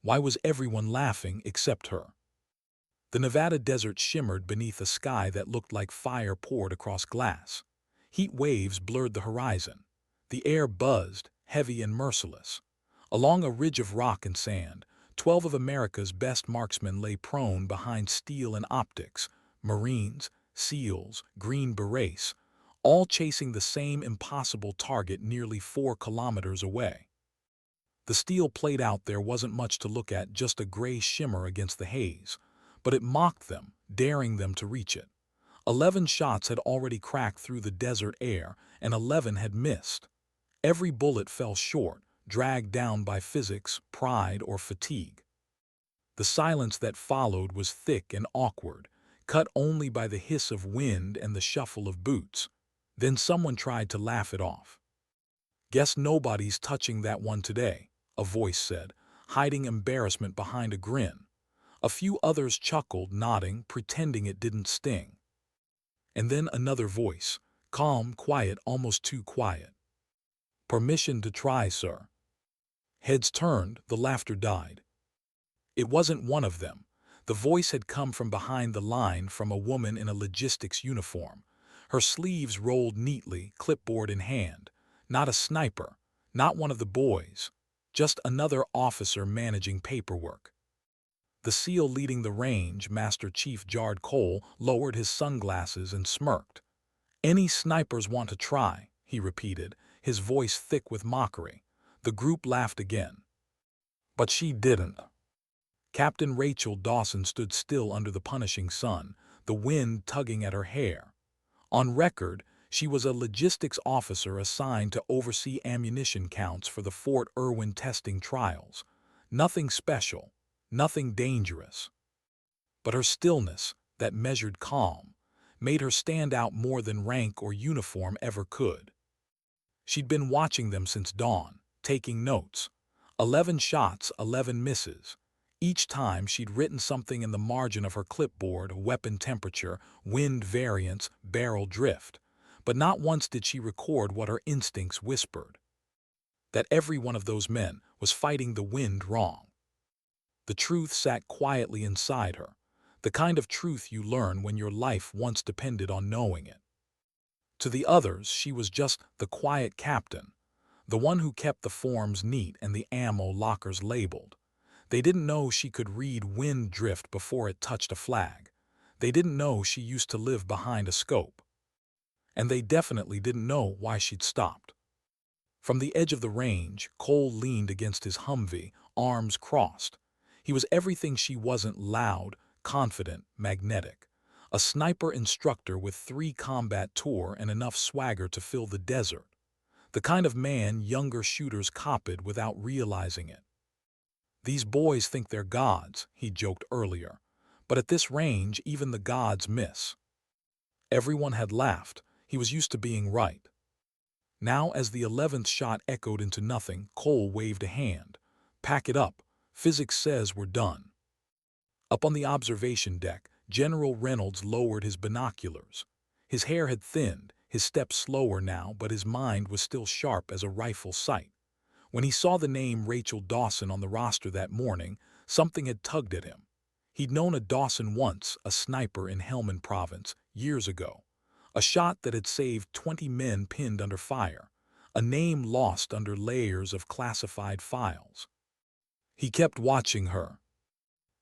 Why was everyone laughing except her? The Nevada desert shimmered beneath a sky that looked like fire poured across glass. Heat waves blurred the horizon. The air buzzed, heavy and merciless. Along a ridge of rock and sand, 12 of America's best marksmen lay prone behind steel and optics, Marines, SEALs, Green Berets, all chasing the same impossible target nearly 4 kilometers away. The steel played out there wasn't much to look at, just a gray shimmer against the haze, but it mocked them, daring them to reach it. 11 shots had already cracked through the desert air, and 11 had missed. Every bullet fell short, dragged down by physics, pride, or fatigue. The silence that followed was thick and awkward, cut only by the hiss of wind and the shuffle of boots. Then someone tried to laugh it off. "Guess nobody's touching that one today," a voice said, hiding embarrassment behind a grin. A few others chuckled, nodding, pretending it didn't sting. And then another voice, calm, quiet, almost too quiet. "Permission to try, sir." Heads turned, the laughter died. It wasn't one of them. The voice had come from behind the line, from a woman in a logistics uniform. Her sleeves rolled neatly, clipboard in hand. Not a sniper, not one of the boys, just another officer managing paperwork. The SEAL leading the range, Master Chief Jard Cole, lowered his sunglasses and smirked. "Any snipers want to try?" he repeated, his voice thick with mockery. The group laughed again. But she didn't. Captain Rachel Dawson stood still under the punishing sun, the wind tugging at her hair. On record, she was a logistics officer assigned to oversee ammunition counts for the Fort Irwin testing trials. Nothing special, nothing dangerous. But her stillness, that measured calm, made her stand out more than rank or uniform ever could. She'd been watching them since dawn, taking notes. 11 shots, 11 misses. Each time she'd written something in the margin of her clipboard: weapon temperature, wind variance, barrel drift. But not once did she record what her instincts whispered: that every one of those men was fighting the wind wrong. The truth sat quietly inside her, the kind of truth you learn when your life once depended on knowing it. To the others, she was just the quiet captain, the one who kept the forms neat and the ammo lockers labeled. They didn't know she could read wind drift before it touched a flag. They didn't know she used to live behind a scope. And they definitely didn't know why she'd stopped. From the edge of the range, Cole leaned against his Humvee, arms crossed. He was everything she wasn't: loud, confident, magnetic. A sniper instructor with 3 combat tours and enough swagger to fill the desert. The kind of man younger shooters copied without realizing it. "These boys think they're gods," he joked earlier. "But at this range, even the gods miss." Everyone had laughed. He was used to being right. Now, as the 11th shot echoed into nothing, Cole waved a hand. "Pack it up. Physics says we're done." Up on the observation deck, General Reynolds lowered his binoculars. His hair had thinned, his steps slower now, but his mind was still sharp as a rifle sight. When he saw the name Rachel Dawson on the roster that morning, something had tugged at him. He'd known a Dawson once, a sniper in Helmand Province, years ago. A shot that had saved 20 men pinned under fire. A name lost under layers of classified files. He kept watching her.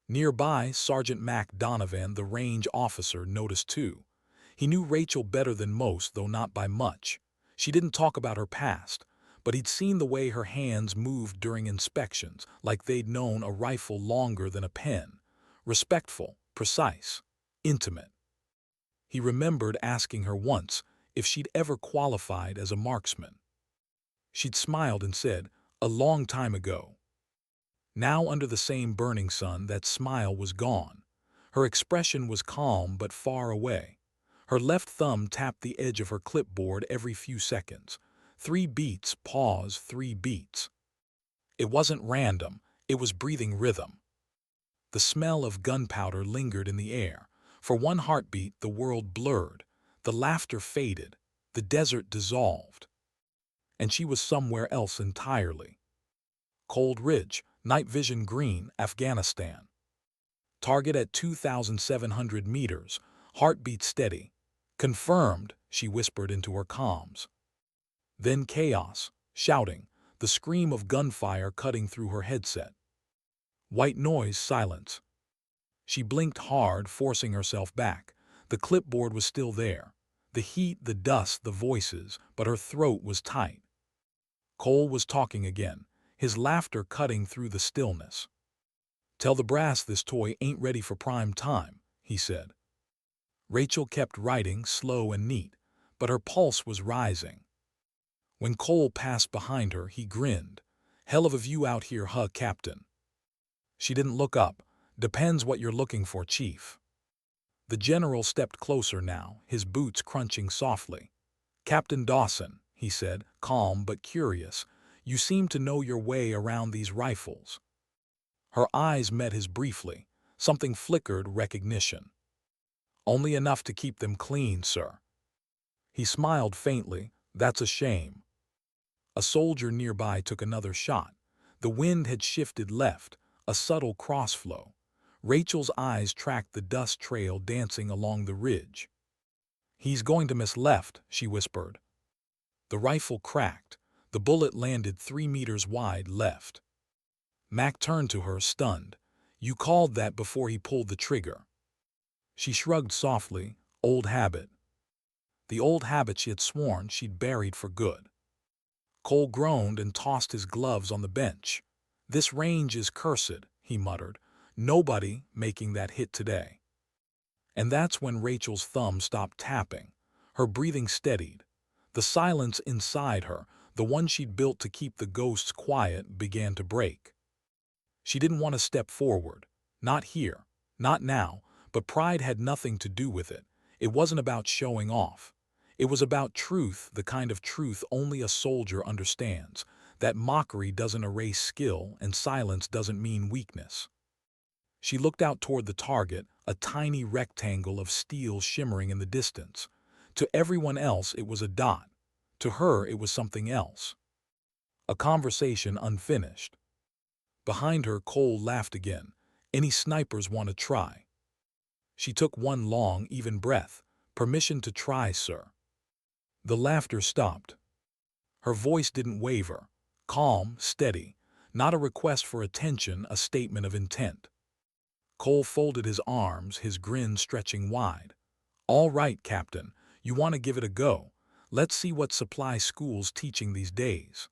Nearby, Sergeant Mac Donovan, the range officer, noticed too. He knew Rachel better than most, though not by much. She didn't talk about her past, but he'd seen the way her hands moved during inspections, like they'd known a rifle longer than a pen. Respectful, precise, intimate. He remembered asking her once if she'd ever qualified as a marksman. She'd smiled and said, "A long time ago." Now, under the same burning sun, that smile was gone. Her expression was calm but far away. Her left thumb tapped the edge of her clipboard every few seconds. 3 beats, pause, 3 beats. It wasn't random, it was breathing rhythm. The smell of gunpowder lingered in the air. For one heartbeat, the world blurred. The laughter faded. The desert dissolved. And she was somewhere else entirely. Cold Ridge, Night vision green, Afghanistan. Target at 2,700 meters. Heartbeat steady. Confirmed, she whispered into her comms. Then chaos, shouting, the scream of gunfire cutting through her headset. White noise, silence. She blinked hard, forcing herself back. The clipboard was still there. The heat, the dust, the voices, but her throat was tight. Cole was talking again, his laughter cutting through the stillness. "Tell the brass this toy ain't ready for prime time," he said. Rachel kept writing, slow and neat, but her pulse was rising. When Cole passed behind her, he grinned. "Hell of a view out here, huh, Captain?" She didn't look up. "Depends what you're looking for, Chief." The general stepped closer now, his boots crunching softly. "Captain Dawson," he said, calm but curious, "you seem to know your way around these rifles." Her eyes met his briefly. Something flickered, recognition. "Only enough to keep them clean, sir." He smiled faintly. "That's a shame." A soldier nearby took another shot. The wind had shifted left, a subtle crossflow. Rachel's eyes tracked the dust trail dancing along the ridge. "He's going to miss left," she whispered. The rifle cracked. The bullet landed 3 meters wide left. Mac turned to her, stunned. "You called that before he pulled the trigger." She shrugged softly. Old habit. The old habit she had sworn she'd buried for good. Cole groaned and tossed his gloves on the bench. "This range is cursed," he muttered. "Nobody making that hit today." And that's when Rachel's thumb stopped tapping. Her breathing steadied. The silence inside her, the one she'd built to keep the ghosts quiet, began to break. She didn't want to step forward. Not here. Not now. But pride had nothing to do with it. It wasn't about showing off. It was about truth, the kind of truth only a soldier understands. That mockery doesn't erase skill, and silence doesn't mean weakness. She looked out toward the target, a tiny rectangle of steel shimmering in the distance. To everyone else it was a dot. To her it was something else. A conversation unfinished. Behind her, Cole laughed again. "Any snipers want to try?" She took one long, even breath. "Permission to try, sir." The laughter stopped. Her voice didn't waver. Calm, steady. Not a request for attention, a statement of intent. Cole folded his arms, his grin stretching wide. "All right, Captain. You want to give it a go. Let's see what supply school's teaching these days."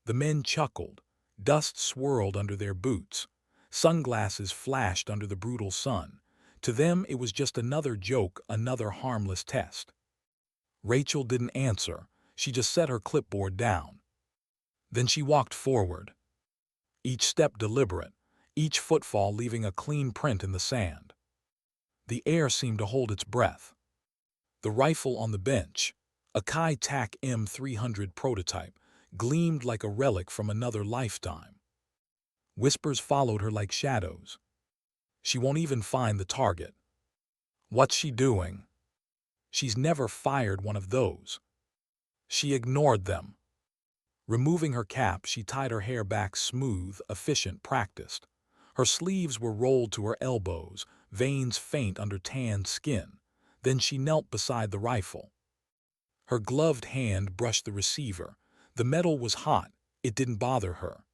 The men chuckled. Dust swirled under their boots. Sunglasses flashed under the brutal sun. To them it was just another joke, another harmless test. Rachel didn't answer. She just set her clipboard down. Then she walked forward. Each step deliberate, each footfall leaving a clean print in the sand. The air seemed to hold its breath. The rifle on the bench, a Kai Tak M300 prototype, gleamed like a relic from another lifetime. Whispers followed her like shadows. "She won't even find the target." "What's she doing?" "She's never fired one of those." She ignored them. Removing her cap, she tied her hair back smooth, efficient, practiced. Her sleeves were rolled to her elbows, veins faint under tanned skin. Then she knelt beside the rifle. Her gloved hand brushed the receiver. The metal was hot. It didn't bother her.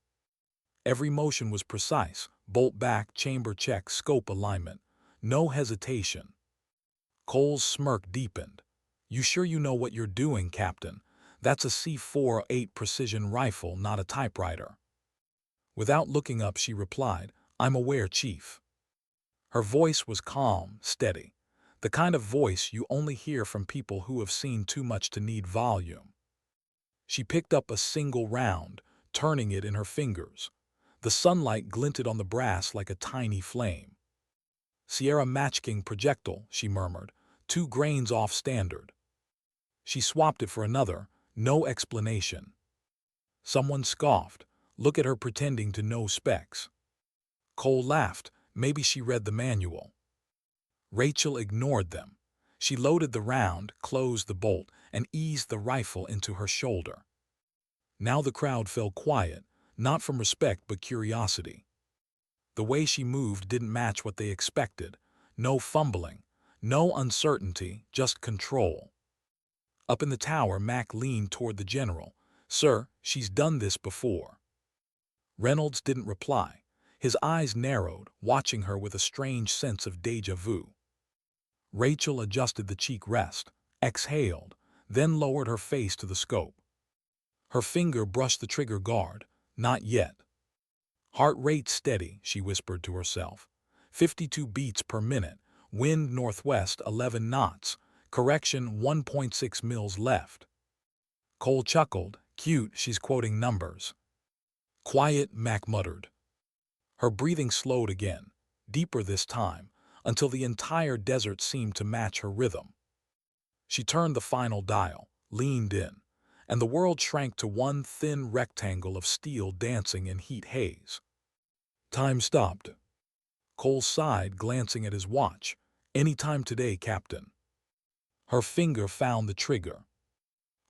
Every motion was precise. Bolt back, chamber check, scope alignment. No hesitation. Cole's smirk deepened. "You sure you know what you're doing, Captain? That's a C48 precision rifle, not a typewriter." Without looking up, she replied, "I'm aware, Chief." Her voice was calm, steady. The kind of voice you only hear from people who have seen too much to need volume. She picked up a single round, turning it in her fingers. The sunlight glinted on the brass like a tiny flame. "Sierra Match King projectile," she murmured, "2 grains off standard." She swapped it for another, no explanation. Someone scoffed. Look at her pretending to know specs. Cole laughed. Maybe she read the manual. Rachel ignored them. She loaded the round, closed the bolt, and eased the rifle into her shoulder. Now the crowd fell quiet. not from respect but curiosity. The way she moved didn't match what they expected. No fumbling, no uncertainty, just control. Up in the tower, Mac leaned toward the general. "Sir, she's done this before." Reynolds didn't reply. His eyes narrowed, watching her with a strange sense of déjà vu. Rachel adjusted the cheek rest, exhaled, then lowered her face to the scope. Her finger brushed the trigger guard. Not yet. "Heart rate steady," she whispered to herself. 52 beats per minute. Wind northwest 11 knots. Correction 1.6 mils left. Cole chuckled. "Cute, she's quoting numbers." "Quiet," Mac muttered. Her breathing slowed again, deeper this time, until the entire desert seemed to match her rhythm. She turned the final dial, leaned in, and the world shrank to one thin rectangle of steel dancing in heat haze. Time stopped. Cole sighed, glancing at his watch. "Any time today, Captain." Her finger found the trigger.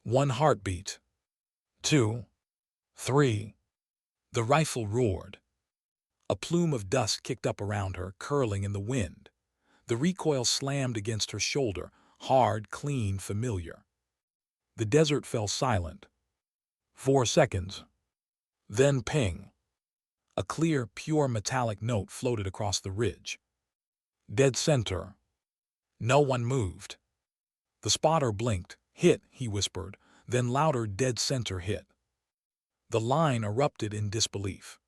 1 heartbeat. 2. 3. The rifle roared. A plume of dust kicked up around her, curling in the wind. The recoil slammed against her shoulder, hard, clean, familiar. The desert fell silent. 4 seconds. Then ping. A clear, pure metallic note floated across the ridge. "Dead center." No one moved. The spotter blinked. "Hit," he whispered, then louder, "Dead center hit." The line erupted in disbelief.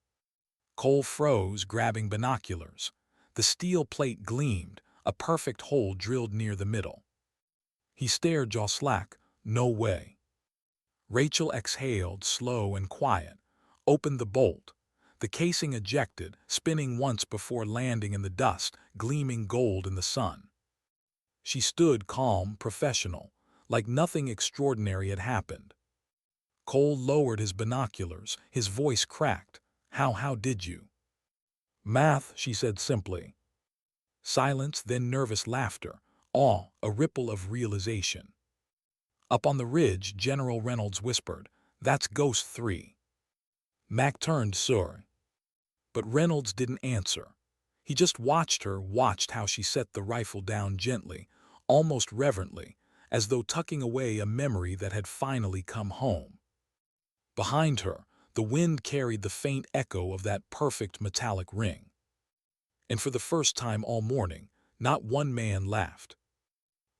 Cole froze, grabbing binoculars. The steel plate gleamed, a perfect hole drilled near the middle. He stared, jaw slack. "No way." Rachel exhaled, slow and quiet, opened the bolt. The casing ejected, spinning once before landing in the dust, gleaming gold in the sun. She stood calm, professional, like nothing extraordinary had happened. Cole lowered his binoculars, his voice cracked. How did you?" "Math," she said simply. Silence, then nervous laughter, awe, a ripple of realization. Up on the ridge, General Reynolds whispered, "That's Ghost 3. Mac turned, "Sir." But Reynolds didn't answer. He just watched her, watched how she set the rifle down gently, almost reverently, as though tucking away a memory that had finally come home. Behind her, the wind carried the faint echo of that perfect metallic ring. And for the first time all morning, not one man laughed.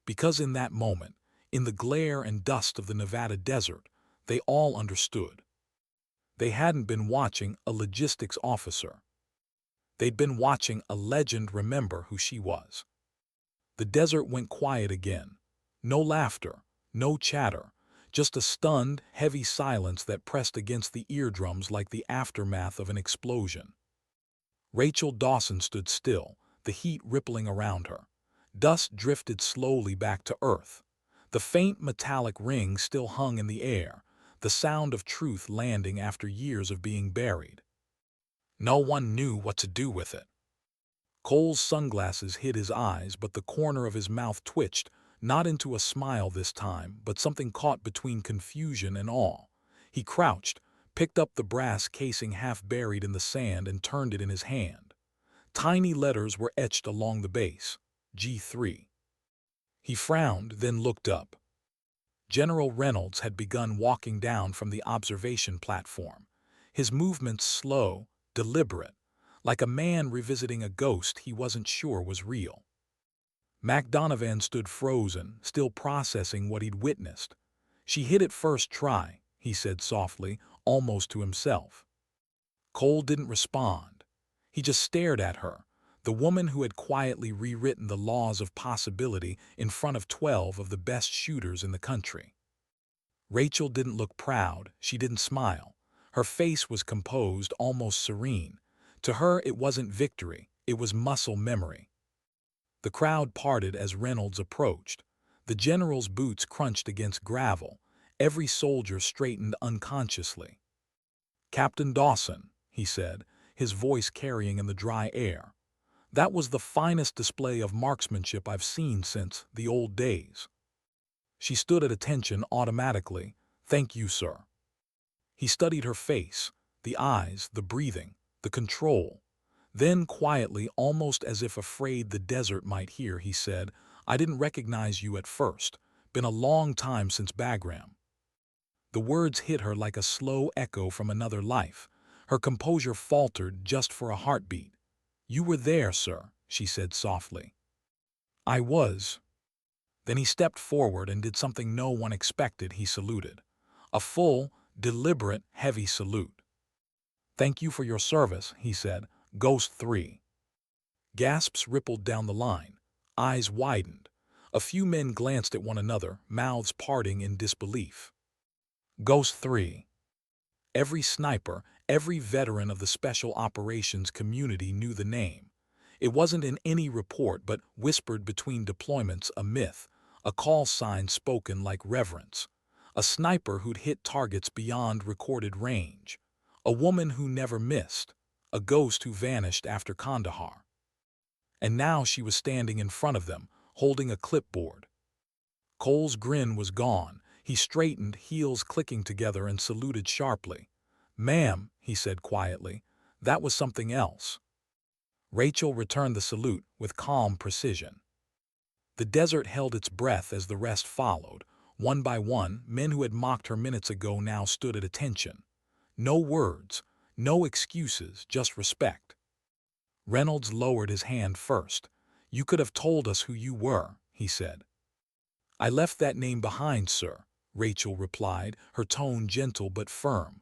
Because in that moment, in the glare and dust of the Nevada desert, they all understood. They hadn't been watching a logistics officer. They'd been watching a legend remember who she was. The desert went quiet again. No laughter, no chatter, just a stunned, heavy silence that pressed against the eardrums like the aftermath of an explosion. Rachel Dawson stood still, the heat rippling around her. Dust drifted slowly back to earth. The faint metallic ring still hung in the air, the sound of truth landing after years of being buried. No one knew what to do with it. Cole's sunglasses hid his eyes, but the corner of his mouth twitched, not into a smile this time, but something caught between confusion and awe. He crouched, picked up the brass casing half buried in the sand and turned it in his hand. Tiny letters were etched along the base. G3. He frowned, then looked up. General Reynolds had begun walking down from the observation platform, his movements slow, deliberate, like a man revisiting a ghost he wasn't sure was real. Mac Donovan stood frozen, still processing what he'd witnessed. "She hit it first try," he said softly, almost to himself. Cole didn't respond. He just stared at her, the woman who had quietly rewritten the laws of possibility in front of 12 of the best shooters in the country. Rachel didn't look proud, she didn't smile. Her face was composed, almost serene. To her, it wasn't victory, it was muscle memory. The crowd parted as Reynolds approached. The general's boots crunched against gravel. Every soldier straightened unconsciously. "Captain Dawson," he said, his voice carrying in the dry air. "That was the finest display of marksmanship I've seen since the old days." She stood at attention automatically. "Thank you, sir." He studied her face. the eyes, the breathing, the control. Then quietly, almost as if afraid the desert might hear, he said, "I didn't recognize you at first. Been a long time since Bagram." The words hit her like a slow echo from another life. Her composure faltered just for a heartbeat. "You were there, sir," she said softly. "I was." Then he stepped forward and did something no one expected. He saluted. A full, deliberate, heavy salute. "Thank you for your service," he said. "Ghost 3. Gasps rippled down the line. Eyes widened. A few men glanced at one another, mouths parting in disbelief. Ghost 3. Every sniper, every veteran of the Special Operations community knew the name. It wasn't in any report, but whispered between deployments, a myth, a call sign spoken like reverence. A sniper who'd hit targets beyond recorded range. A woman who never missed. A ghost who vanished after Kandahar. And now she was standing in front of them, holding a clipboard. Cole's grin was gone. He straightened, heels clicking together, and saluted sharply. "Ma'am," he said quietly, "that was something else." Rachel returned the salute with calm precision. The desert held its breath as the rest followed. One by one, men who had mocked her minutes ago now stood at attention. No words, no excuses, just respect. Reynolds lowered his hand first. "You could have told us who you were," he said. "I left that name behind, sir," Rachel replied, her tone gentle but firm.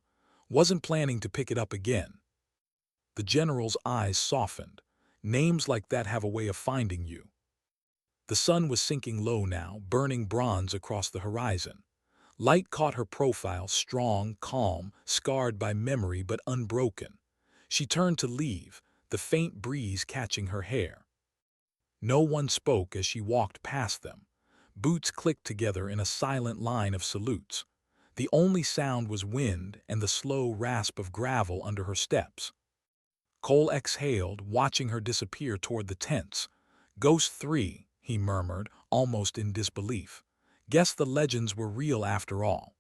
"Wasn't planning to pick it up again." The general's eyes softened. "Names like that have a way of finding you." The sun was sinking low now, burning bronze across the horizon. Light caught her profile, strong, calm, scarred by memory but unbroken. She turned to leave, the faint breeze catching her hair. No one spoke as she walked past them. Boots clicked together in a silent line of salutes. The only sound was wind and the slow rasp of gravel under her steps. Cole exhaled, watching her disappear toward the tents. "Ghost 3, he murmured, almost in disbelief. "Guess the legends were real after all."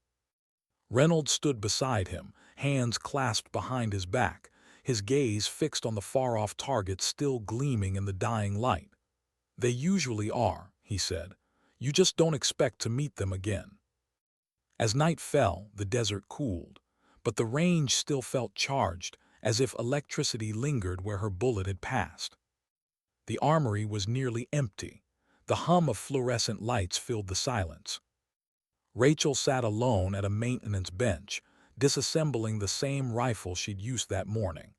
Reynolds stood beside him, hands clasped behind his back, his gaze fixed on the far-off target still gleaming in the dying light. "They usually are," he said. "You just don't expect to meet them again." As night fell, the desert cooled, but the range still felt charged, as if electricity lingered where her bullet had passed. The armory was nearly empty. The hum of fluorescent lights filled the silence. Rachel sat alone at a maintenance bench, disassembling the same rifle she'd used that morning.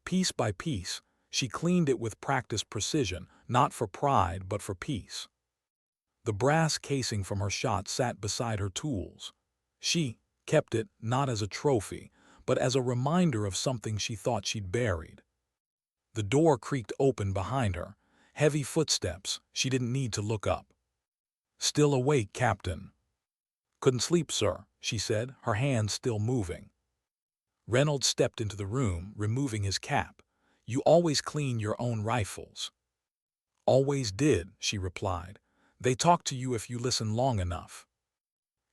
Piece by piece, she cleaned it with practiced precision, not for pride but for peace. The brass casing from her shot sat beside her tools. She kept it not as a trophy, but as a reminder of something she thought she'd buried. The door creaked open behind her. Heavy footsteps. She didn't need to look up. "Still awake, Captain?" "Couldn't sleep, sir," she said, her hands still moving. Reynolds stepped into the room, removing his cap. "You always clean your own rifles." "Always did," she replied. "They talk to you if you listen long enough."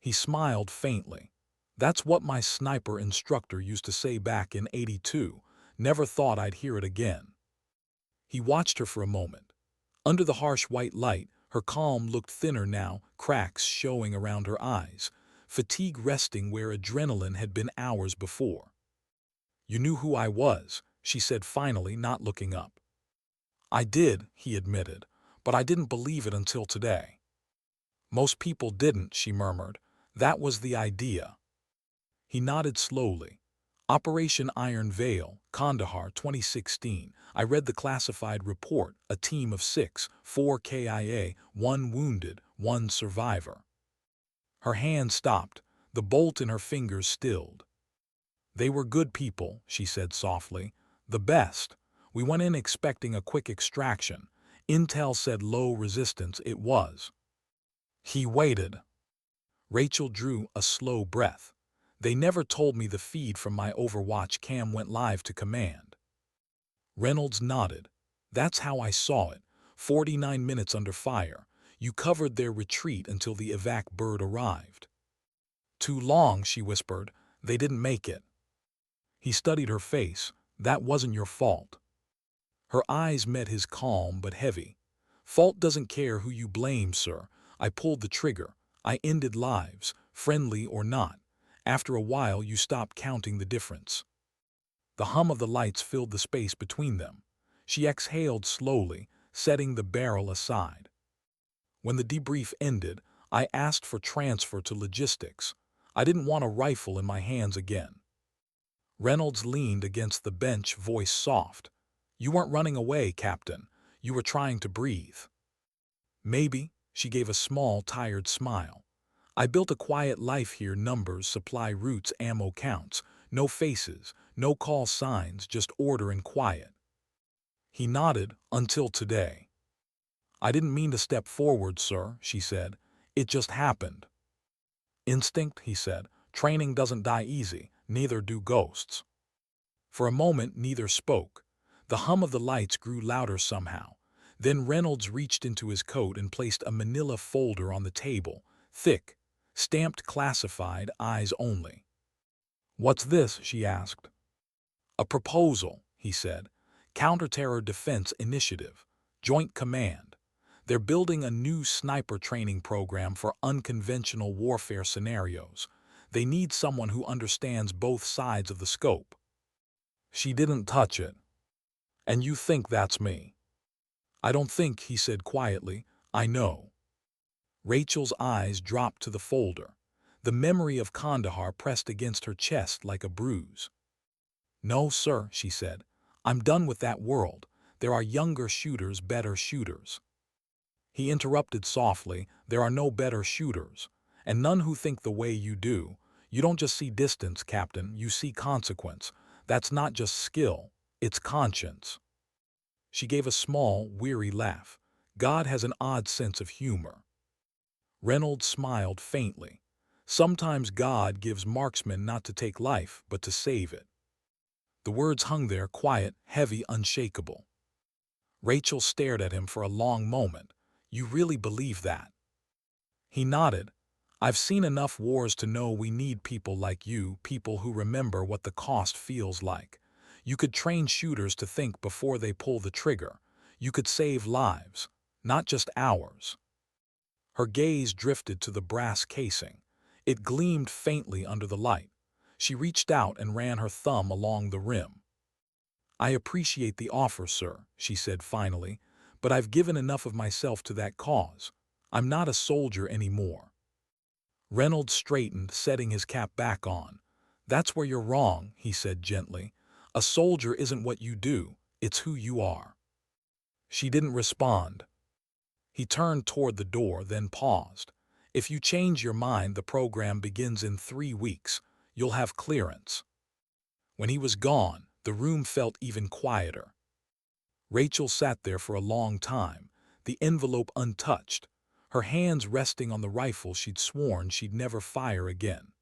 He smiled faintly. "That's what my sniper instructor used to say back in '82. Never thought I'd hear it again." He watched her for a moment. Under the harsh white light, her calm looked thinner now, cracks showing around her eyes, fatigue resting where adrenaline had been hours before. "You knew who I was," she said finally, not looking up. "I did," he admitted, "but I didn't believe it until today." "Most people didn't," she murmured. "That was the idea." He nodded slowly. "Operation Iron Veil, Kandahar, 2016. I read the classified report, a team of 6, 4 KIA, 1 wounded, 1 survivor." Her hand stopped, the bolt in her fingers stilled. "They were good people," she said softly. "The best. We went in expecting a quick extraction. Intel said low resistance. It was." He waited. Rachel drew a slow breath. "They never told me the feed from my Overwatch cam went live to command." Reynolds nodded. "That's how I saw it. 49 minutes under fire. You covered their retreat until the evac bird arrived." "Too long," she whispered. "They didn't make it." He studied her face. That wasn't your fault. Her eyes met his calm but heavy. Fault doesn't care who you blame, sir. I pulled the trigger. I ended lives, friendly or not. After a while, you stopped counting the difference. The hum of the lights filled the space between them. She exhaled slowly, setting the barrel aside. When the debrief ended, I asked for transfer to logistics. I didn't want a rifle in my hands again. Reynolds leaned against the bench, voice soft. You weren't running away, Captain. You were trying to breathe. Maybe, she gave a small, tired smile. I built a quiet life here, numbers, supply routes, ammo counts. No faces, no call signs, just order and quiet. He nodded, until today. I didn't mean to step forward, sir, she said. It just happened. Instinct, he said. Training doesn't die easy, neither do ghosts. For a moment, neither spoke. The hum of the lights grew louder somehow. Then Reynolds reached into his coat and placed a manila folder on the table, thick, stamped classified, eyes only. What's this? She asked. A proposal, he said. Counter-terror defense initiative. Joint command. They're building a new sniper training program for unconventional warfare scenarios. They need someone who understands both sides of the scope. She didn't touch it. And you think that's me? I don't think, he said quietly. I know. Rachel's eyes dropped to the folder. The memory of Kandahar pressed against her chest like a bruise. No, sir, she said. I'm done with that world. There are younger shooters, better shooters. He interrupted softly. There are no better shooters, and none who think the way you do. You don't just see distance, Captain, you see consequence. That's not just skill, it's conscience. She gave a small, weary laugh. God has an odd sense of humor. Reynolds smiled faintly. Sometimes God gives marksmen not to take life, but to save it. The words hung there, quiet, heavy, unshakable. Rachel stared at him for a long moment. You really believe that? He nodded. I've seen enough wars to know we need people like you, people who remember what the cost feels like. You could train shooters to think before they pull the trigger. You could save lives, not just ours. Her gaze drifted to the brass casing. It gleamed faintly under the light. She reached out and ran her thumb along the rim. I appreciate the offer, sir, she said finally, but I've given enough of myself to that cause. I'm not a soldier anymore. Reynolds straightened, setting his cap back on. That's where you're wrong, he said gently. A soldier isn't what you do, it's who you are. She didn't respond. He turned toward the door, then paused. If you change your mind, the program begins in 3 weeks. You'll have clearance. When he was gone, the room felt even quieter. Rachel sat there for a long time, the envelope untouched, her hands resting on the rifle she'd sworn she'd never fire again.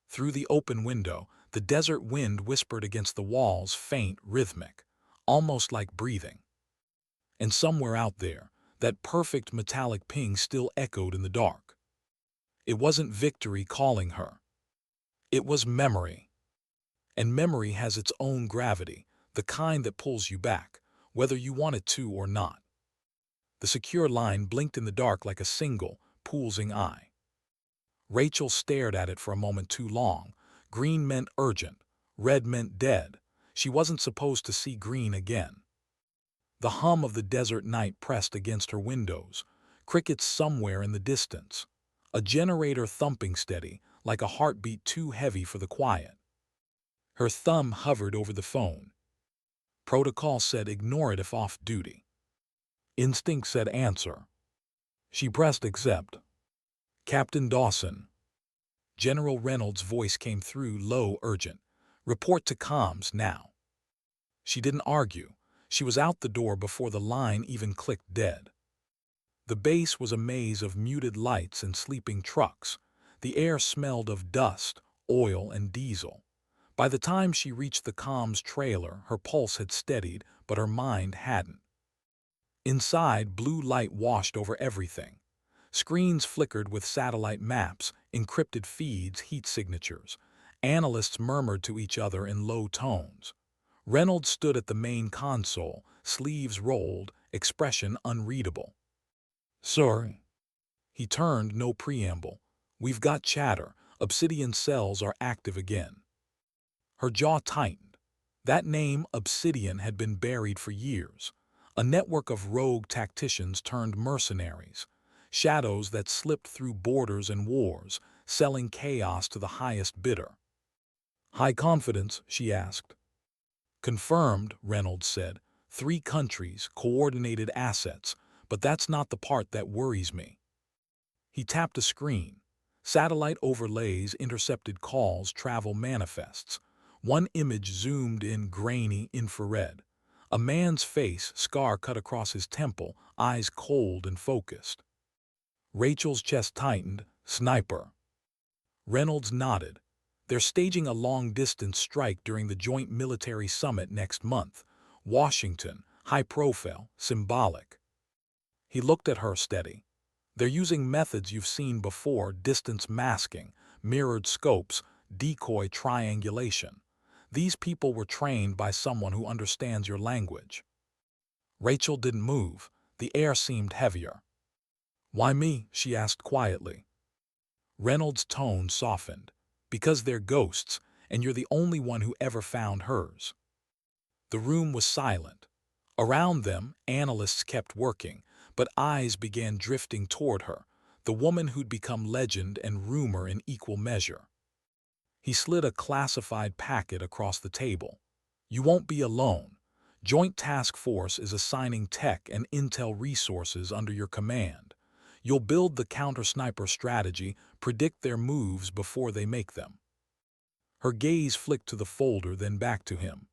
Through the open window, the desert wind whispered against the walls, faint, rhythmic, almost like breathing. And somewhere out there, that perfect metallic ping still echoed in the dark. It wasn't victory calling her. It was memory. And memory has its own gravity, the kind that pulls you back, whether you want it to or not. The secure line blinked in the dark like a single, pulsing eye. Rachel stared at it for a moment too long. Green meant urgent, red meant dead. She wasn't supposed to see green again. The hum of the desert night pressed against her windows, crickets somewhere in the distance, a generator thumping steady, like a heartbeat too heavy for the quiet. Her thumb hovered over the phone. Protocol said ignore it if off duty. Instinct said answer. She pressed accept. Captain Dawson. General Reynolds' voice came through, low, urgent. Report to comms now. She didn't argue. She was out the door before the line even clicked dead. The base was a maze of muted lights and sleeping trucks. The air smelled of dust, oil, and diesel. By the time she reached the comms trailer, her pulse had steadied, but her mind hadn't. Inside, blue light washed over everything. Screens flickered with satellite maps, encrypted feeds, heat signatures. Analysts murmured to each other in low tones. Reynolds stood at the main console, sleeves rolled, expression unreadable. "Sorry." He turned, no preamble. "We've got chatter. Obsidian cells are active again." Her jaw tightened. That name, Obsidian, had been buried for years. A network of rogue tacticians turned mercenaries. Shadows that slipped through borders and wars, selling chaos to the highest bidder. "High confidence?" she asked. "Confirmed," Reynolds said. "3 countries, coordinated assets, but that's not the part that worries me." He tapped a screen. Satellite overlays, intercepted calls, travel manifests. One image zoomed in, grainy infrared. A man's face, scar cut across his temple, eyes cold and focused. Rachel's chest tightened. "Sniper." Reynolds nodded. "They're staging a long-distance strike during the joint military summit next month. Washington, high profile, symbolic." He looked at her steady. "They're using methods you've seen before: distance masking, mirrored scopes, decoy triangulation. These people were trained by someone who understands your language." Rachel didn't move. The air seemed heavier. "Why me?" she asked quietly. Reynolds' tone softened. "Because they're ghosts, and you're the only one who ever found hers." The room was silent. Around them, analysts kept working, but eyes began drifting toward her, the woman who'd become legend and rumor in equal measure. He slid a classified packet across the table. "You won't be alone. Joint Task Force is assigning tech and intel resources under your command. You'll build the counter-sniper strategy, predict their moves before they make them." Her gaze flicked to the folder, then back to him.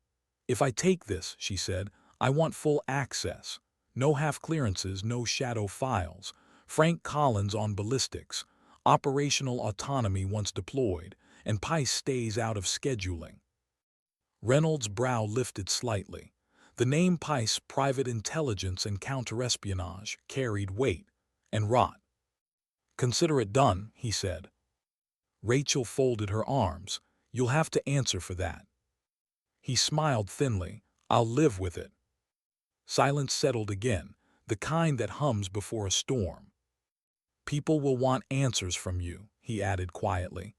"If I take this," she said, "I want full access. No half-clearances, no shadow files. Frank Collins on ballistics. Operational autonomy once deployed, and Pice stays out of scheduling." Reynolds' brow lifted slightly. The name Pice, private intelligence and counterespionage, carried weight and rot. "Consider it done," he said. Rachel folded her arms. "You'll have to answer for that." He smiled thinly. "I'll live with it." Silence settled again, the kind that hums before a storm. "People will want answers from you," he added quietly.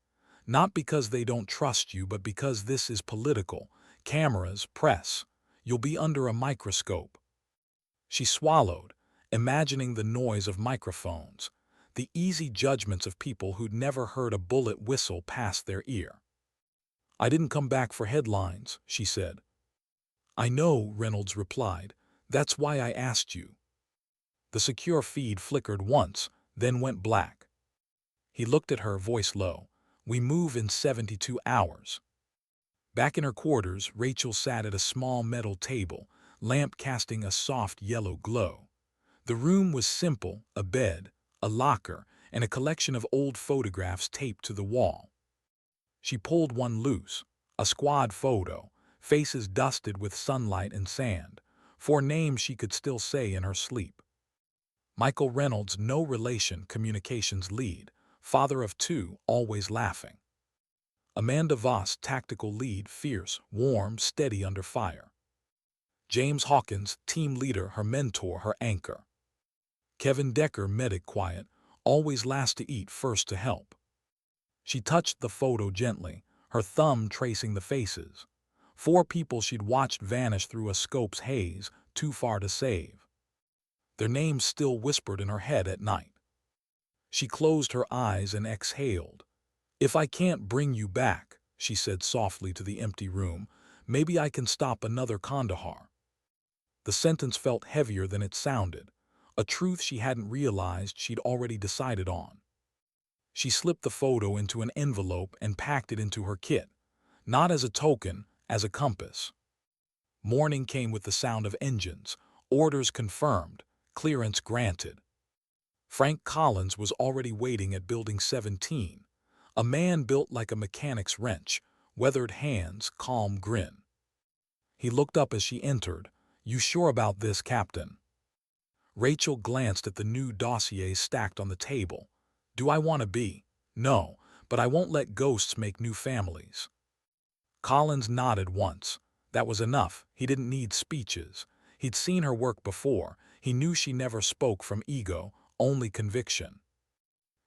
"Not because they don't trust you, but because this is political. Cameras, press. You'll be under a microscope." She swallowed, imagining the noise of microphones, the easy judgments of people who'd never heard a bullet whistle past their ear. "I didn't come back for headlines," she said. "I know," Reynolds replied. "That's why I asked you." The secure feed flickered once, then went black. He looked at her, voice low. "We move in 72 hours. Back in her quarters, Rachel sat at a small metal table, lamp casting a soft yellow glow. The room was simple: a bed, a locker, and a collection of old photographs taped to the wall. She pulled one loose, a squad photo, faces dusted with sunlight and sand, 4 names she could still say in her sleep. Michael Reynolds, no relation, communications lead, father of 2, always laughing. Amanda Voss, tactical lead, fierce, warm, steady under fire. James Hawkins, team leader, her mentor, her anchor. Kevin Decker, medic, quiet, always last to eat, first to help. She touched the photo gently, her thumb tracing the faces. 4 people she'd watched vanish through a scope's haze, too far to save. Their names still whispered in her head at night. She closed her eyes and exhaled. "If I can't bring you back," she said softly to the empty room, "maybe I can stop another Kandahar." The sentence felt heavier than it sounded, a truth she hadn't realized she'd already decided on. She slipped the photo into an envelope and packed it into her kit, not as a token, as a compass. Morning came with the sound of engines, orders confirmed, clearance granted. Frank Collins was already waiting at Building 17, a man built like a mechanic's wrench, weathered hands, calm grin. He looked up as she entered. "You sure about this, Captain?" Rachel glanced at the new dossiers stacked on the table. "Do I want to be? No, but I won't let ghosts make new families." Collins nodded once. That was enough. He didn't need speeches. He'd seen her work before. He knew she never spoke from ego, only conviction.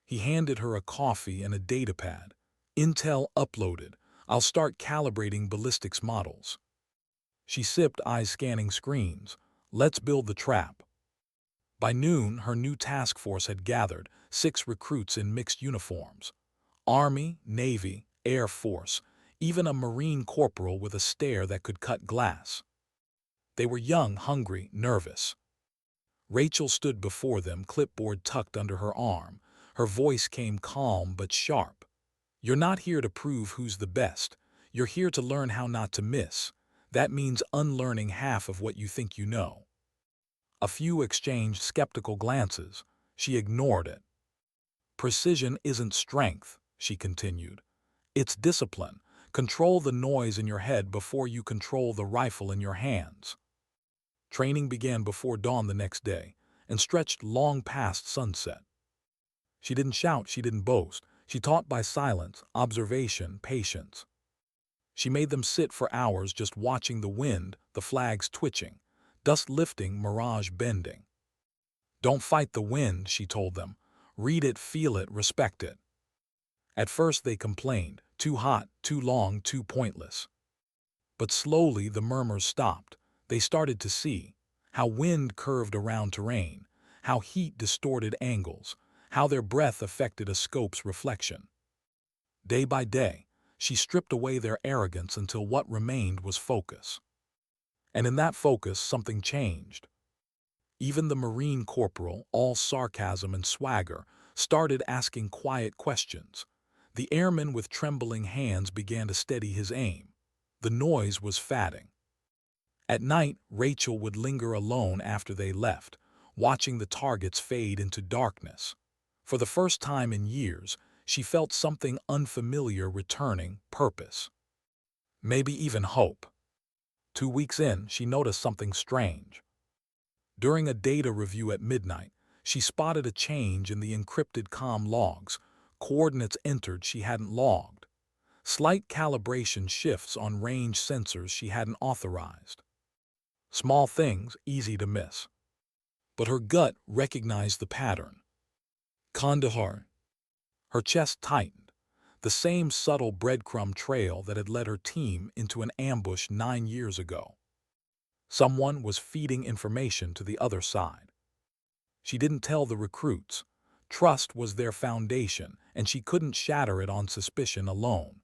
He handed her a coffee and a datapad. "Intel uploaded. I'll start calibrating ballistics models." She sipped, eyes scanning screens. "Let's build the trap." By noon, her new task force had gathered, 6 recruits in mixed uniforms. Army, Navy, Air Force, even a Marine corporal with a stare that could cut glass. They were young, hungry, nervous. Rachel stood before them, clipboard tucked under her arm. Her voice came calm but sharp. "You're not here to prove who's the best. You're here to learn how not to miss. That means unlearning half of what you think you know." A few exchanged skeptical glances. She ignored it. "Precision isn't strength," she continued. "It's discipline. Control the noise in your head before you control the rifle in your hands." Training began before dawn the next day and stretched long past sunset. She didn't shout, she didn't boast. She taught by silence, observation, patience. She made them sit for hours just watching the wind, the flags twitching, dust lifting, mirage bending. "Don't fight the wind," she told them. "Read it, feel it, respect it." At first they complained, too hot, too long, too pointless. But slowly the murmurs stopped. They started to see how wind curved around terrain, how heat distorted angles, how their breath affected a scope's reflection. Day by day, she stripped away their arrogance until what remained was focus. And in that focus, something changed. Even the Marine corporal, all sarcasm and swagger, started asking quiet questions. The airman with trembling hands began to steady his aim. The noise was fatting. At night, Rachel would linger alone after they left, watching the targets fade into darkness. For the first time in years, she felt something unfamiliar returning, purpose. Maybe even hope. 2 weeks in, she noticed something strange. During a data review at midnight, she spotted a change in the encrypted comm logs, coordinates entered she hadn't logged, slight calibration shifts on range sensors she hadn't authorized. Small things, easy to miss. But her gut recognized the pattern. Kandahar. Her chest tightened, the same subtle breadcrumb trail that had led her team into an ambush 9 years ago. Someone was feeding information to the other side. She didn't tell the recruits. Trust was their foundation, and she couldn't shatter it on suspicion alone.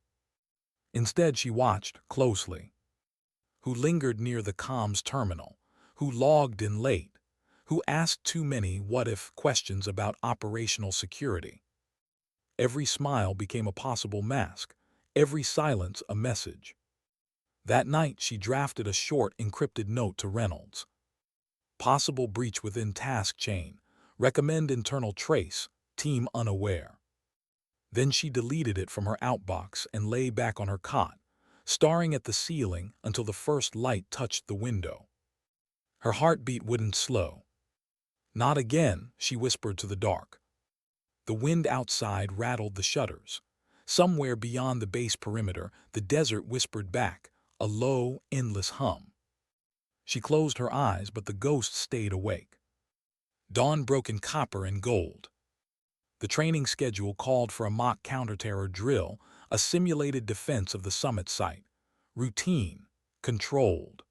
Instead, she watched closely. Who lingered near the comms terminal? Who logged in late? Who asked too many what-if questions about operational security? Every smile became a possible mask, every silence a message. That night, she drafted a short, encrypted note to Reynolds. Possible breach within task chain. Recommend internal trace. Team unaware. Then she deleted it from her outbox and lay back on her cot, staring at the ceiling until the first light touched the window. Her heartbeat wouldn't slow. "Not again," she whispered to the dark. The wind outside rattled the shutters. Somewhere beyond the base perimeter, the desert whispered back, a low, endless hum. She closed her eyes, but the ghost stayed awake. Dawn broke in copper and gold. The training schedule called for a mock counterterror drill, a simulated defense of the summit site. Routine, controlled.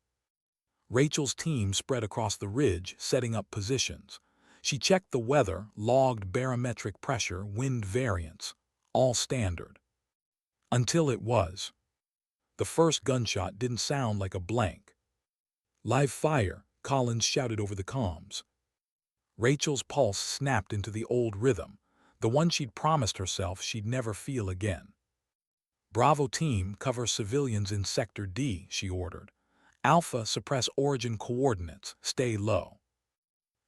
Rachel's team spread across the ridge, setting up positions. She checked the weather, logged barometric pressure, wind variance, all standard. Until it was. The first gunshot didn't sound like a blank. "Live fire," Collins shouted over the comms. Rachel's pulse snapped into the old rhythm, the one she'd promised herself she'd never feel again. "Bravo team, cover civilians in Sector D," she ordered. "Alpha, suppress origin coordinates, stay low."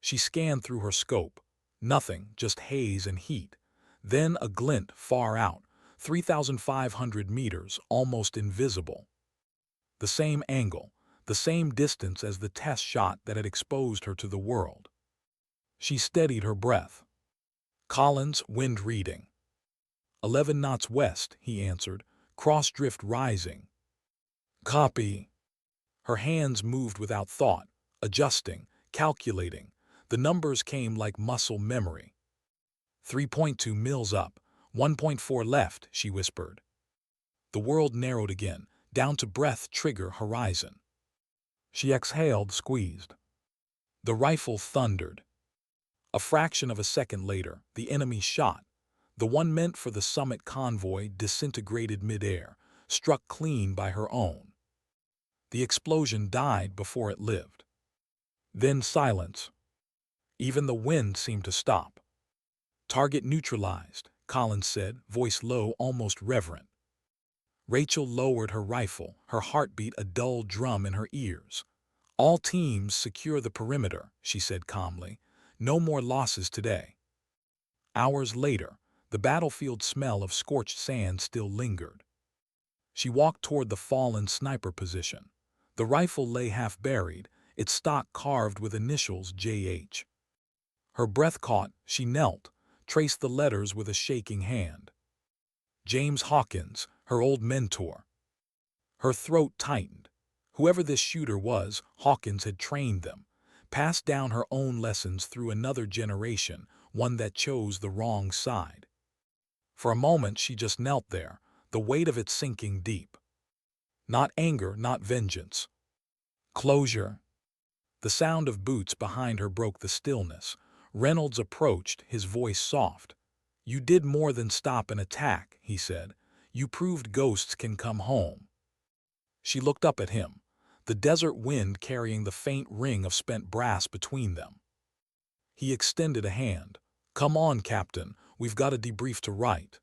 She scanned through her scope. Nothing, just haze and heat. Then a glint far out, 3,500 meters, almost invisible. The same angle, the same distance as the test shot that had exposed her to the world. She steadied her breath. Collins, wind reading. 11 knots west, he answered. Cross drift rising. Copy. Her hands moved without thought, adjusting, calculating. The numbers came like muscle memory. 3.2 mils up, 1.4 left, she whispered. The world narrowed again, down to breath trigger horizon. She exhaled, squeezed. The rifle thundered. A fraction of a second later, the enemy shot. The one meant for the summit convoy disintegrated midair, struck clean by her own. The explosion died before it lived. Then silence. Even the wind seemed to stop. Target neutralized, Collins said, voice low, almost reverent. Rachel lowered her rifle, her heartbeat a dull drum in her ears. All teams secure the perimeter, she said calmly. No more losses today. Hours later, the battlefield smell of scorched sand still lingered. She walked toward the fallen sniper position. The rifle lay half buried, its stock carved with initials JH. Her breath caught, she knelt, traced the letters with a shaking hand. James Hawkins, her old mentor. Her throat tightened. Whoever this shooter was, Hawkins had trained them, passed down her own lessons through another generation, one that chose the wrong side. For a moment she just knelt there, the weight of it sinking deep. Not anger, not vengeance. Closure. The sound of boots behind her broke the stillness. Reynolds approached, his voice soft. You did more than stop an attack, he said. You proved ghosts can come home. She looked up at him, the desert wind carrying the faint ring of spent brass between them. He extended a hand. Come on, Captain, we've got a debrief to write.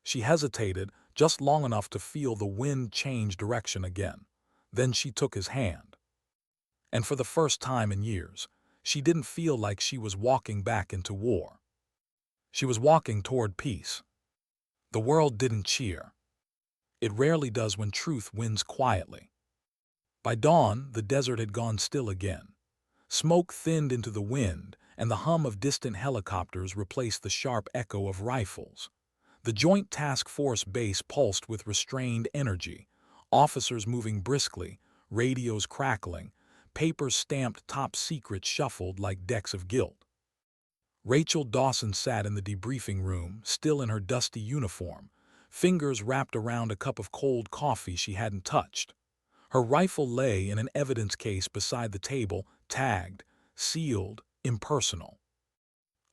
She hesitated, just long enough to feel the wind change direction again. Then she took his hand. And for the first time in years, she didn't feel like she was walking back into war. She was walking toward peace. The world didn't cheer. It rarely does when truth wins quietly. By dawn, the desert had gone still again. Smoke thinned into the wind, and the hum of distant helicopters replaced the sharp echo of rifles. The Joint Task Force base pulsed with restrained energy, officers moving briskly, radios crackling, papers stamped top secret shuffled like decks of guilt. Rachel Dawson sat in the debriefing room, still in her dusty uniform, fingers wrapped around a cup of cold coffee she hadn't touched. Her rifle lay in an evidence case beside the table, tagged, sealed, impersonal.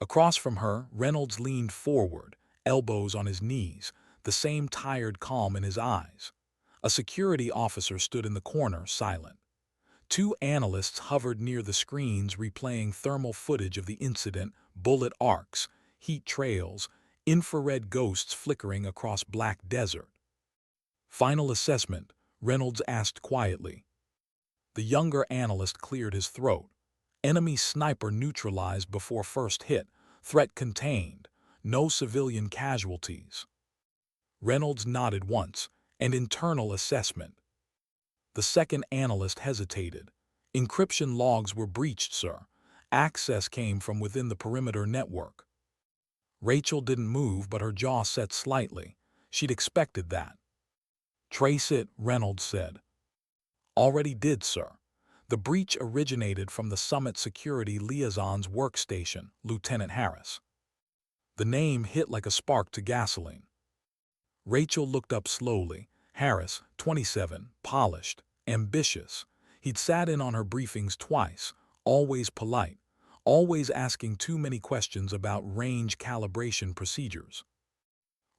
Across from her, Reynolds leaned forward, elbows on his knees, the same tired calm in his eyes. A security officer stood in the corner, silent. Two analysts hovered near the screens replaying thermal footage of the incident, bullet arcs, heat trails, infrared ghosts flickering across black desert. Final assessment, Reynolds asked quietly. The younger analyst cleared his throat. Enemy sniper neutralized before first hit, threat contained, no civilian casualties. Reynolds nodded once, an internal assessment. The second analyst hesitated. Encryption logs were breached, sir. Access came from within the perimeter network. Rachel didn't move, but her jaw set slightly. She'd expected that. Trace it, Reynolds said. Already did, sir. The breach originated from the Summit Security Liaison's workstation, Lieutenant Harris. The name hit like a spark to gasoline. Rachel looked up slowly. Harris, 27, polished, ambitious. He'd sat in on her briefings twice, always polite, always asking too many questions about range calibration procedures.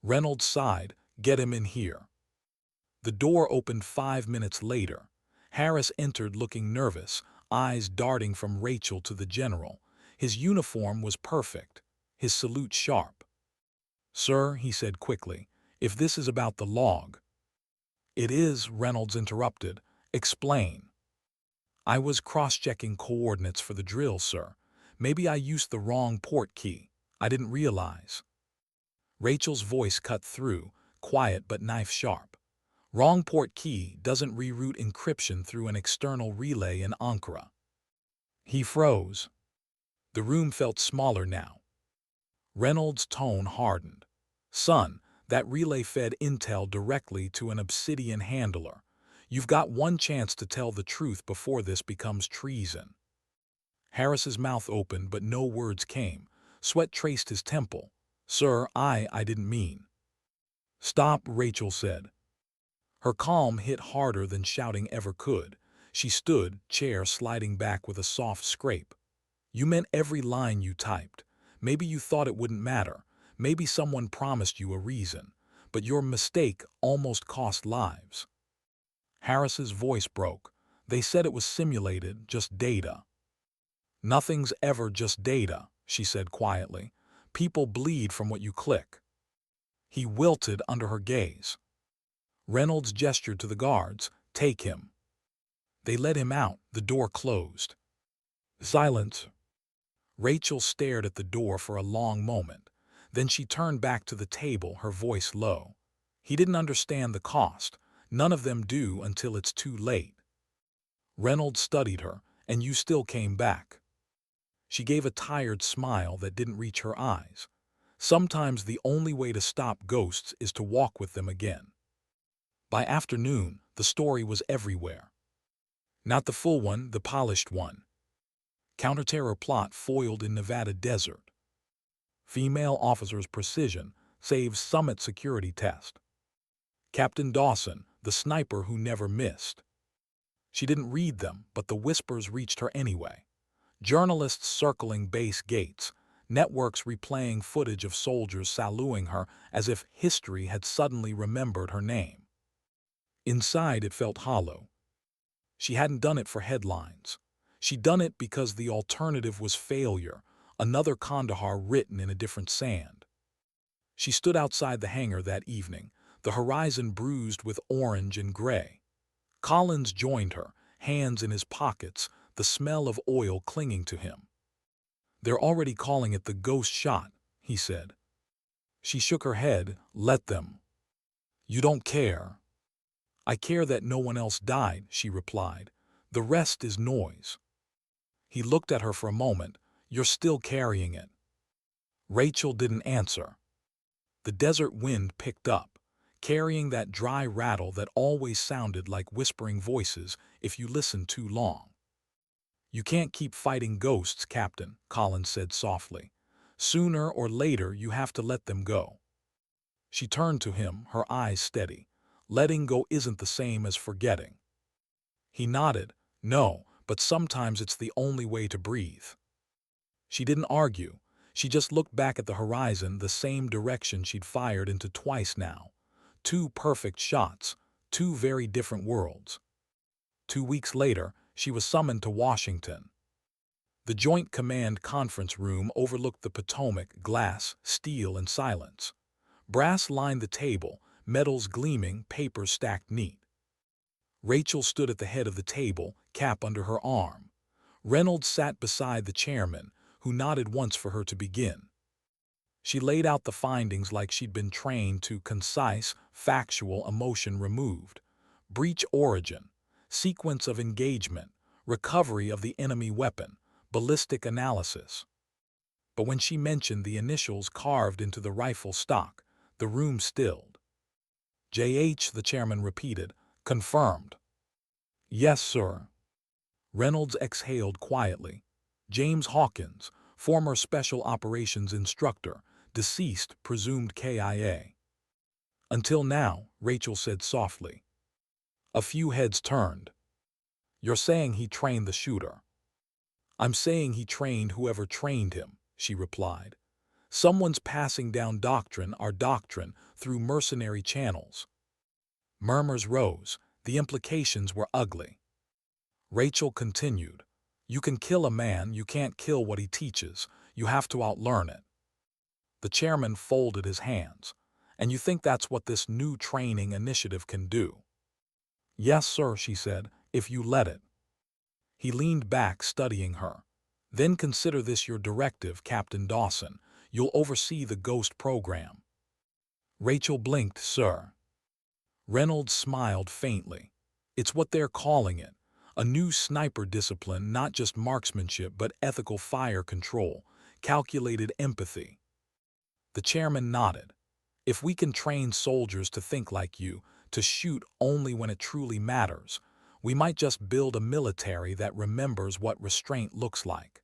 Reynolds sighed, get him in here. The door opened 5 minutes later. Harris entered looking nervous, eyes darting from Rachel to the general. His uniform was perfect, his salute sharp. Sir, he said quickly, if this is about the log. It is, Reynolds interrupted. Explain. I was cross-checking coordinates for the drill, sir. Maybe I used the wrong port key. I didn't realize. Rachel's voice cut through, quiet but knife-sharp. Wrong port key doesn't reroute encryption through an external relay in Ankara. He froze. The room felt smaller now. Reynolds' tone hardened. Son, that relay fed intel directly to an obsidian handler. You've got one chance to tell the truth before this becomes treason. Harris's mouth opened, but no words came. Sweat traced his temple. Sir, I didn't mean. Stop, Rachel said. Her calm hit harder than shouting ever could. She stood, chair sliding back with a soft scrape. You meant every line you typed. Maybe you thought it wouldn't matter. Maybe someone promised you a reason. But your mistake almost cost lives. Harris's voice broke. They said it was simulated, just data. Nothing's ever just data, she said quietly. People bleed from what you click. He wilted under her gaze. Reynolds gestured to the guards. Take him. They led him out, the door closed. Silence. Rachel stared at the door for a long moment. Then she turned back to the table, her voice low. He didn't understand the cost. None of them do until it's too late. Reynolds studied her, and you still came back. She gave a tired smile that didn't reach her eyes. Sometimes the only way to stop ghosts is to walk with them again. By afternoon, the story was everywhere. Not the full one, the polished one. Counterterror plot foiled in Nevada desert. Female officer's precision saves summit security test. Captain Dawson, the sniper who never missed. She didn't read them, but the whispers reached her anyway. Journalists circling base gates, networks replaying footage of soldiers saluting her as if history had suddenly remembered her name. Inside, it felt hollow. She hadn't done it for headlines. She'd done it because the alternative was failure, another Kandahar written in a different sand. She stood outside the hangar that evening, the horizon bruised with orange and gray. Collins joined her, hands in his pockets, the smell of oil clinging to him. They're already calling it the ghost shot, he said. She shook her head. Let them. You don't care. I care that no one else died, she replied. The rest is noise. He looked at her for a moment. You're still carrying it. Rachel didn't answer. The desert wind picked up, carrying that dry rattle that always sounded like whispering voices if you listened too long. You can't keep fighting ghosts, Captain, Collins said softly. Sooner or later you have to let them go. She turned to him, her eyes steady. Letting go isn't the same as forgetting. He nodded. No, but sometimes it's the only way to breathe. She didn't argue. She just looked back at the horizon, the same direction she'd fired into twice now. 2 perfect shots, 2 very different worlds. 2 weeks later, she was summoned to Washington. The Joint Command conference room overlooked the Potomac, glass, steel, and silence. Brass lined the table, metals gleaming, papers stacked neat. Rachel stood at the head of the table, cap under her arm. Reynolds sat beside the chairman, who nodded once for her to begin. She laid out the findings like she'd been trained to: concise, factual, emotion removed. Breach origin, sequence of engagement, recovery of the enemy weapon, ballistic analysis. But when she mentioned the initials carved into the rifle stock, the room stilled. JH, the chairman repeated. Confirmed. Yes, sir. Reynolds exhaled quietly. James Hawkins, former Special Operations Instructor, deceased, presumed KIA. Until now, Rachel said softly. A few heads turned. You're saying he trained the shooter. I'm saying he trained whoever trained him, she replied. Someone's passing down doctrine, our doctrine, through mercenary channels. Murmurs rose. The implications were ugly. Rachel continued. You can kill a man, you can't kill what he teaches. You have to outlearn it. The chairman folded his hands. And you think that's what this new training initiative can do? Yes, sir, she said, if you let it. He leaned back, studying her. Then consider this your directive, Captain Dawson. You'll oversee the ghost program. Rachel blinked. Sir. Reynolds smiled faintly. It's what they're calling it. A new sniper discipline, not just marksmanship, but ethical fire control, calculated empathy. The chairman nodded. If we can train soldiers to think like you, to shoot only when it truly matters, we might just build a military that remembers what restraint looks like."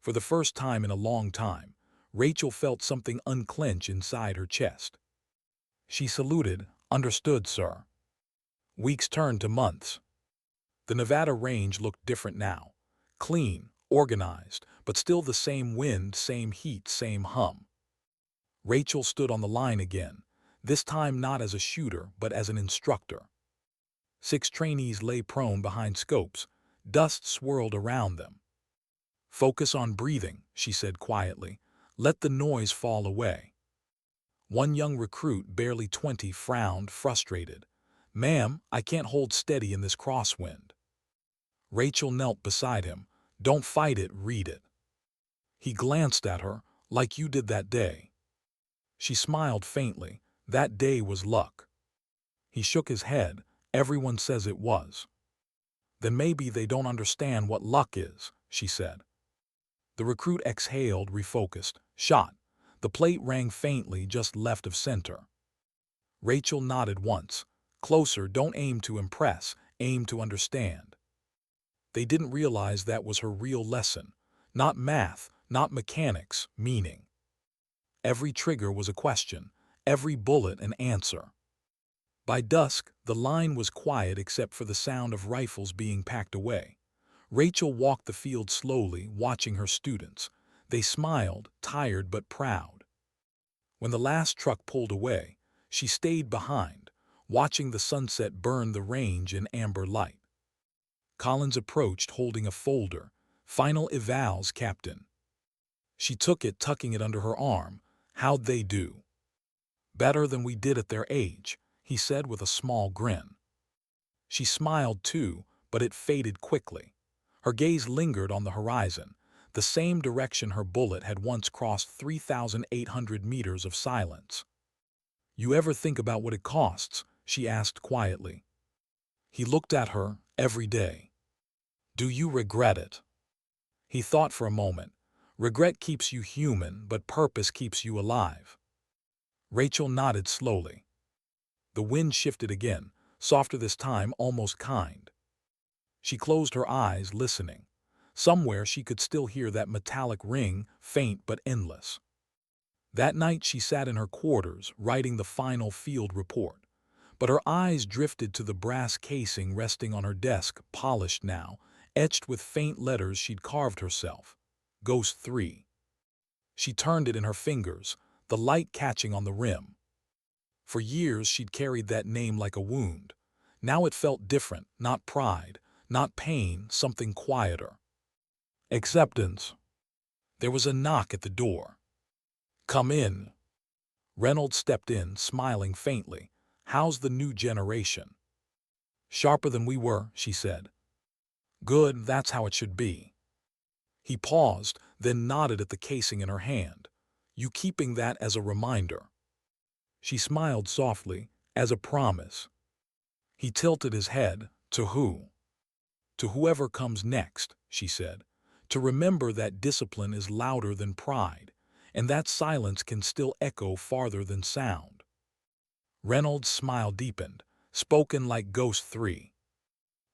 For the first time in a long time, Rachel felt something unclench inside her chest. She saluted. "Understood, sir." Weeks turned to months. The Nevada range looked different now. Clean, organized, but still the same wind, same heat, same hum. Rachel stood on the line again, this time not as a shooter but as an instructor. 6 trainees lay prone behind scopes. Dust swirled around them. "Focus on breathing," she said quietly. "Let the noise fall away." One young recruit, barely 20, frowned, frustrated. "Ma'am, I can't hold steady in this crosswind." Rachel knelt beside him. "Don't fight it, read it." He glanced at her, "Like you did that day." She smiled faintly. "That day was luck." He shook his head. "Everyone says it was." "Then maybe they don't understand what luck is," she said. The recruit exhaled, refocused. Shot. The plate rang faintly just left of center. Rachel nodded once. "Closer, don't aim to impress, aim to understand." They didn't realize that was her real lesson. Not math, not mechanics, meaning. Every trigger was a question, every bullet an answer. By dusk, the line was quiet except for the sound of rifles being packed away. Rachel walked the field slowly, watching her students. They smiled, tired but proud. When the last truck pulled away, she stayed behind, watching the sunset burn the range in amber light. Collins approached holding a folder. "Final evals, Captain." She took it, tucking it under her arm. "How'd they do?" "Better than we did at their age," he said with a small grin. She smiled too, but it faded quickly. Her gaze lingered on the horizon, the same direction her bullet had once crossed 3,800 meters of silence. "You ever think about what it costs?" she asked quietly. He looked at her. "Every day." "Do you regret it?" He thought for a moment. "Regret keeps you human, but purpose keeps you alive." Rachel nodded slowly. The wind shifted again, softer this time, almost kind. She closed her eyes, listening. Somewhere she could still hear that metallic ring, faint but endless. That night she sat in her quarters, writing the final field report. But her eyes drifted to the brass casing resting on her desk, polished now, etched with faint letters she'd carved herself. Ghost 3. She turned it in her fingers, the light catching on the rim. For years she'd carried that name like a wound. Now it felt different, not pride, not pain, something quieter. Acceptance. There was a knock at the door. "Come in." Reynolds stepped in, smiling faintly. "How's the new generation?" "Sharper than we were," she said. "Good, that's how it should be." He paused, then nodded at the casing in her hand. "You keeping that as a reminder?" She smiled softly, "As a promise." He tilted his head. "To who?" "To whoever comes next," she said. "To remember that discipline is louder than pride, and that silence can still echo farther than sound." Reynolds' smile deepened. "Spoken like Ghost 3.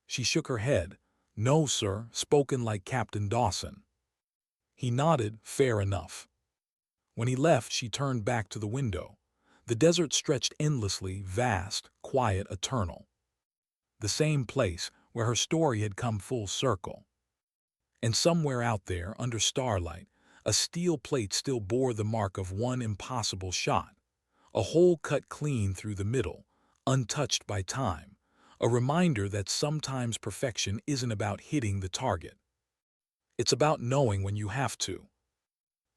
She shook her head. "No, sir, spoken like Captain Dawson." He nodded. "Fair enough." When he left, she turned back to the window. The desert stretched endlessly, vast, quiet, eternal. The same place where her story had come full circle. And somewhere out there, under starlight, a steel plate still bore the mark of one impossible shot. A hole cut clean through the middle, untouched by time. A reminder that sometimes perfection isn't about hitting the target. It's about knowing when you have to.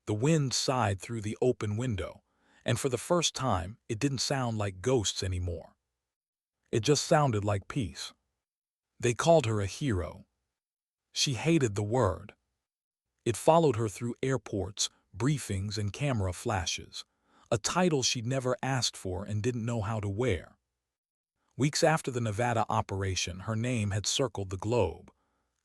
The wind sighed through the open window, and for the first time, it didn't sound like ghosts anymore. It just sounded like peace. They called her a hero. She hated the word. It followed her through airports, briefings, and camera flashes, a title she'd never asked for and didn't know how to wear. Weeks after the Nevada operation, her name had circled the globe.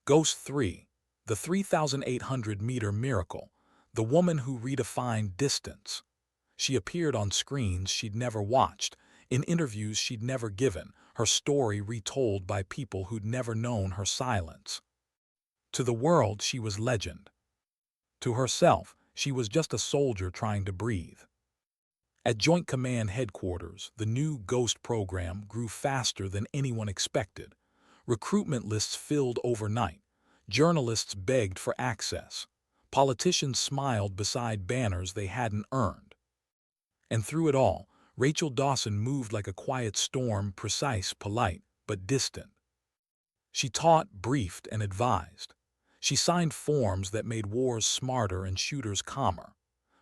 Ghost 3, the 3,800-meter miracle, the woman who redefined distance. She appeared on screens she'd never watched, in interviews she'd never given, her story retold by people who'd never known her silence. To the world, she was legend. To herself, she was just a soldier trying to breathe. At Joint Command Headquarters, the new Ghost program grew faster than anyone expected. Recruitment lists filled overnight. Journalists begged for access. Politicians smiled beside banners they hadn't earned. And through it all, Rachel Dawson moved like a quiet storm, precise, polite, but distant. She taught, briefed, and advised. She signed forms that made wars smarter and shooters calmer.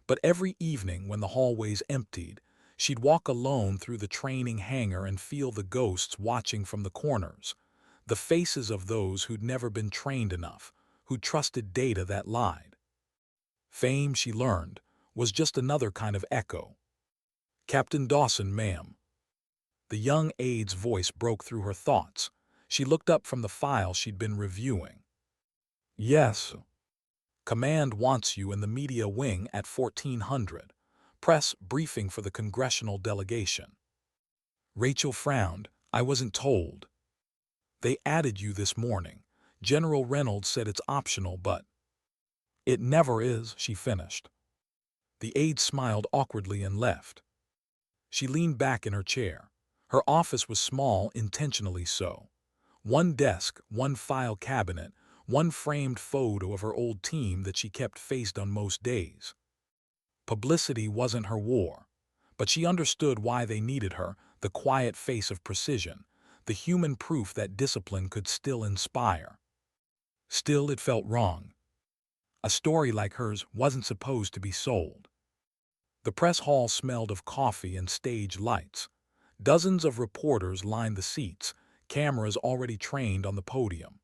But every evening when the hallways emptied, she'd walk alone through the training hangar and feel the ghosts watching from the corners, the faces of those who'd never been trained enough, who trusted data that lied. Fame, she learned, was just another kind of echo. "Captain Dawson, ma'am." The young aide's voice broke through her thoughts. She looked up from the file she'd been reviewing. "Yes. Command wants you in the media wing at 1400. Press briefing for the congressional delegation." Rachel frowned. "I wasn't told." "They added you this morning. General Reynolds said it's optional, but—" "It never is," she finished. The aide smiled awkwardly and left. She leaned back in her chair. Her office was small, intentionally so. One desk, one file cabinet, one framed photo of her old team that she kept faced on most days. Publicity wasn't her war, but she understood why they needed her, the quiet face of precision, the human proof that discipline could still inspire. Still, it felt wrong. A story like hers wasn't supposed to be sold. The press hall smelled of coffee and stage lights. Dozens of reporters lined the seats, cameras already trained on the podium.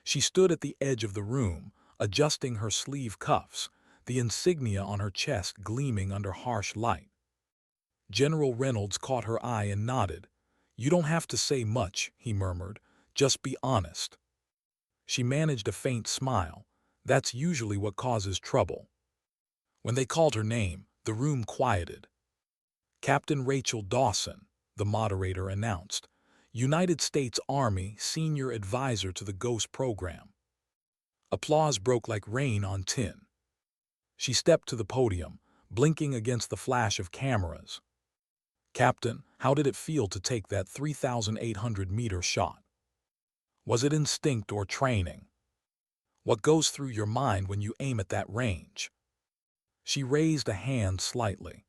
She stood at the edge of the room, adjusting her sleeve cuffs, the insignia on her chest gleaming under harsh light. General Reynolds caught her eye and nodded. "You don't have to say much," he murmured. "Just be honest." She managed a faint smile. That's usually what causes trouble. When they called her name, the room quieted. "Captain Rachel Dawson," the moderator announced, "United States Army Senior Advisor to the Ghost Program." Applause broke like rain on tin. She stepped to the podium, blinking against the flash of cameras. "Captain, how did it feel to take that 3,800-meter shot? Was it instinct or training? What goes through your mind when you aim at that range?" She raised a hand slightly.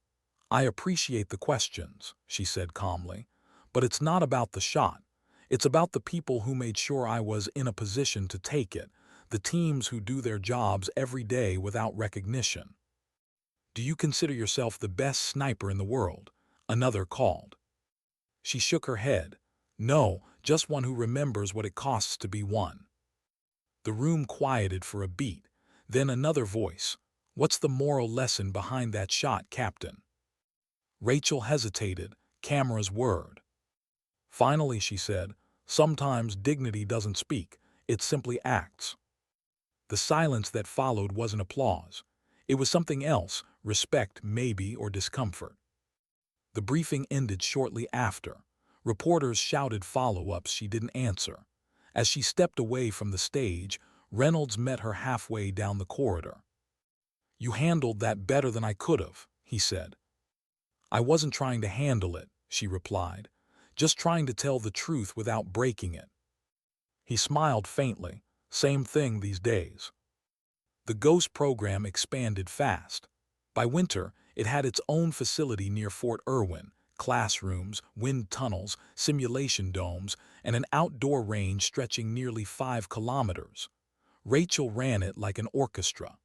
"I appreciate the questions," she said calmly, "but it's not about the shot. It's about the people who made sure I was in a position to take it, the teams who do their jobs every day without recognition." "Do you consider yourself the best sniper in the world?" another called. She shook her head. "No, just one who remembers what it costs to be one." The room quieted for a beat. Then another voice. "What's the moral lesson behind that shot, Captain?" Rachel hesitated. Cameras whirred. Finally, she said, "Sometimes dignity doesn't speak, it simply acts." The silence that followed wasn't applause. It was something else, respect maybe, or discomfort. The briefing ended shortly after. Reporters shouted follow-ups she didn't answer. As she stepped away from the stage, Reynolds met her halfway down the corridor. "You handled that better than I could have," he said. "I wasn't trying to handle it," she replied, "just trying to tell the truth without breaking it." He smiled faintly. "Same thing these days." The Ghost program expanded fast. By winter, it had its own facility near Fort Irwin, classrooms, wind tunnels, simulation domes, and an outdoor range stretching nearly 5 kilometers. Rachel ran it like an orchestra.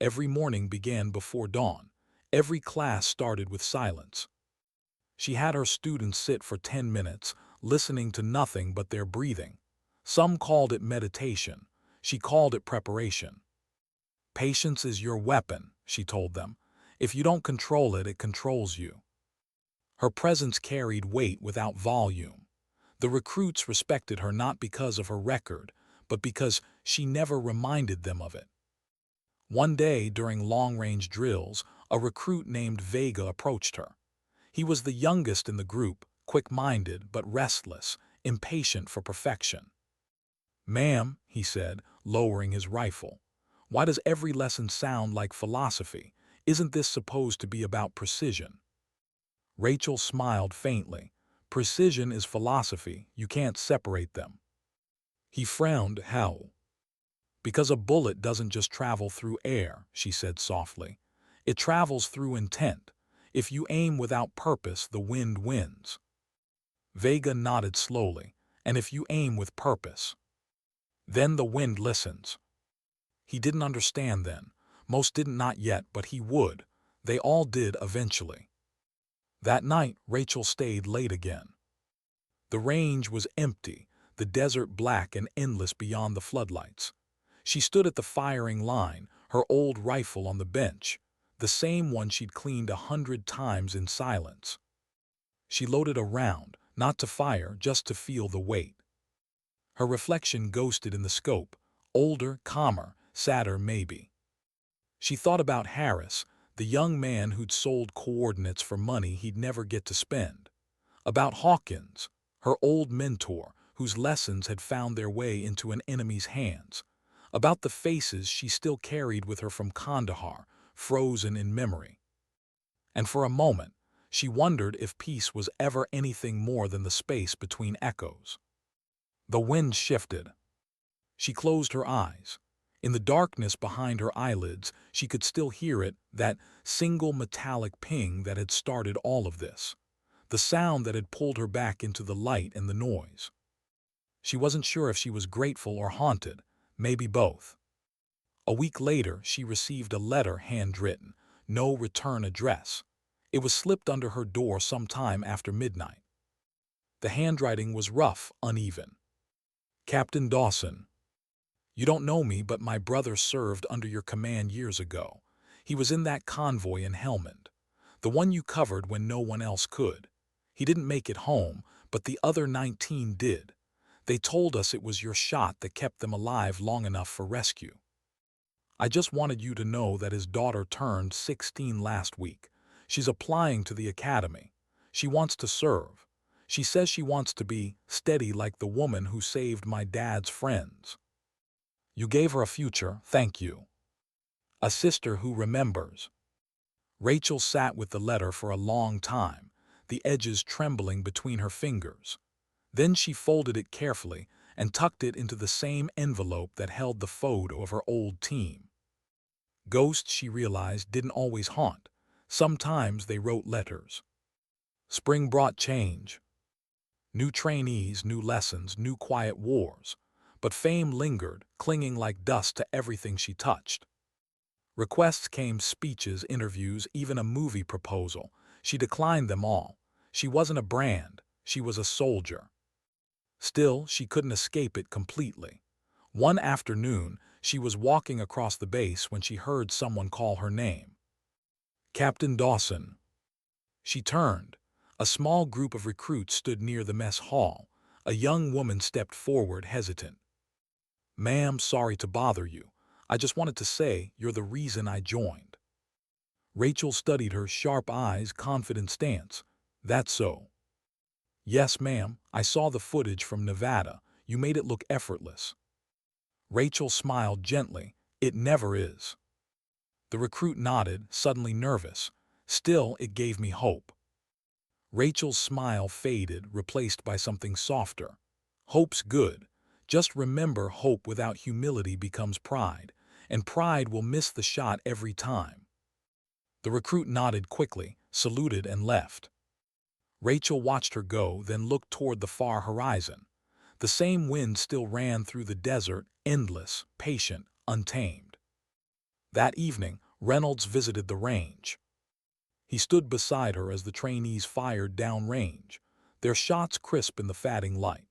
Every morning began before dawn. Every class started with silence. She had her students sit for 10 minutes, listening to nothing but their breathing. Some called it meditation. She called it preparation. "Patience is your weapon," she told them. "If you don't control it, it controls you." Her presence carried weight without volume. The recruits respected her not because of her record, but because she never reminded them of it. One day, during long-range drills, A recruit named Vega approached her. He was the youngest in the group, quick-minded but restless, impatient for perfection. "Ma'am," he said, lowering his rifle, "why does every lesson sound like philosophy? Isn't this supposed to be about precision?" Rachel smiled faintly. "Precision is philosophy. You can't separate them." He frowned. "How?" "Because a bullet doesn't just travel through air," she said softly. "It travels through intent. If you aim without purpose, the wind wins." Vega nodded slowly. "And if you aim with purpose, then the wind listens." He didn't understand then. Most didn't, not yet, but he would. They all did eventually. That night, Rachel stayed late again. The range was empty, the desert black and endless beyond the floodlights. She stood at the firing line, her old rifle on the bench, the same one she'd cleaned 100 times in silence. She loaded a round, not to fire, just to feel the weight. Her reflection ghosted in the scope, older, calmer, sadder maybe. She thought about Harris, the young man who'd sold coordinates for money he'd never get to spend. About Hawkins, her old mentor, whose lessons had found their way into an enemy's hands. About the faces she still carried with her from Kandahar, frozen in memory. And for a moment, she wondered if peace was ever anything more than the space between echoes. The wind shifted. She closed her eyes. In the darkness behind her eyelids, she could still hear it, that single metallic ping that had started all of this. The sound that had pulled her back into the light and the noise. She wasn't sure if she was grateful or haunted, maybe both. A week later, she received a letter handwritten, no return address. It was slipped under her door sometime after midnight. The handwriting was rough, uneven. "Captain Dawson, you don't know me, but my brother served under your command years ago. He was in that convoy in Helmand, the one you covered when no one else could. He didn't make it home, but the other 19 did. They told us it was your shot that kept them alive long enough for rescue. I just wanted you to know that his daughter turned 16 last week. She's applying to the academy. She wants to serve. She says she wants to be steady like the woman who saved my dad's friends. You gave her a future, thank you. A sister who remembers." Rachel sat with the letter for a long time, the edges trembling between her fingers. Then she folded it carefully and tucked it into the same envelope that held the photo of her old team. Ghosts, she realized, didn't always haunt. Sometimes they wrote letters. Spring brought change. New trainees, new lessons, new quiet wars. But fame lingered, clinging like dust to everything she touched. Requests came, speeches, interviews, even a movie proposal. She declined them all. She wasn't a brand, she was a soldier. Still, she couldn't escape it completely. One afternoon, she was walking across the base when she heard someone call her name. "Captain Dawson." She turned. A small group of recruits stood near the mess hall. A young woman stepped forward, hesitant. "Ma'am, sorry to bother you. I just wanted to say you're the reason I joined." Rachel studied her, sharp eyes, confident stance. "That's so?" "Yes, ma'am. I saw the footage from Nevada. You made it look effortless." Rachel smiled gently. "It never is." The recruit nodded, suddenly nervous. "Still, it gave me hope." Rachel's smile faded, replaced by something softer. "Hope's good. Just remember, hope without humility becomes pride, and pride will miss the shot every time." The recruit nodded quickly, saluted, and left. Rachel watched her go, then looked toward the far horizon. The same wind still ran through the desert, endless, patient, untamed. That evening, Reynolds visited the range. He stood beside her as the trainees fired downrange, their shots crisp in the fading light.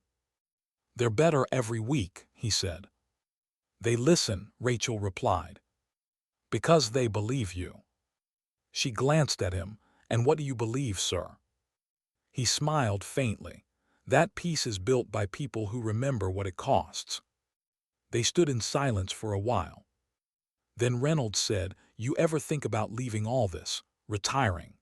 "They're better every week," he said. "They listen," Rachel replied. "Because they believe you." She glanced at him. "And what do you believe, sir?" He smiled faintly. "That peace is built by people who remember what it costs." They stood in silence for a while. Then Reynolds said, "You ever think about leaving all this, retiring?"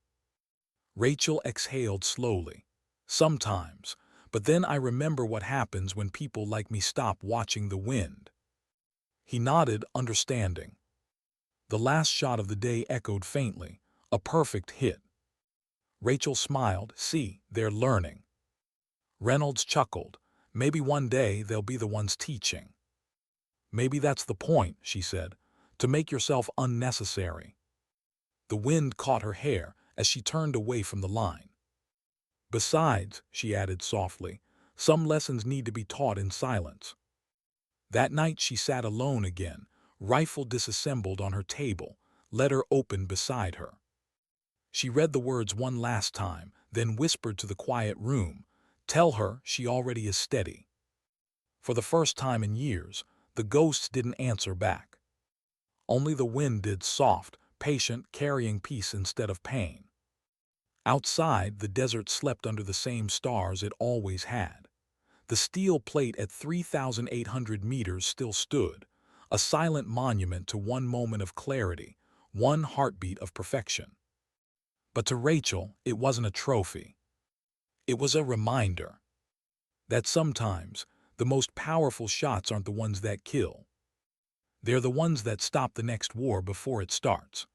Rachel exhaled slowly. "Sometimes, but then I remember what happens when people like me stop watching the wind." He nodded, understanding. The last shot of the day echoed faintly, a perfect hit. Rachel smiled. "See, they're learning." Reynolds chuckled. "Maybe one day they'll be the ones teaching." "Maybe that's the point," she said, "to make yourself unnecessary." The wind caught her hair as she turned away from the line. "Besides," she added softly, "some lessons need to be taught in silence." That night she sat alone again, rifle disassembled on her table, letter open beside her. She read the words one last time, then whispered to the quiet room, "Tell her she already is steady." For the first time in years, the ghosts didn't answer back. Only the wind did, soft, patient, carrying peace instead of pain. Outside, the desert slept under the same stars it always had. The steel plate at 3,800 meters still stood, a silent monument to one moment of clarity, one heartbeat of perfection. But to Rachel, it wasn't a trophy. It was a reminder that sometimes the most powerful shots aren't the ones that kill. They're the ones that stop the next war before it starts.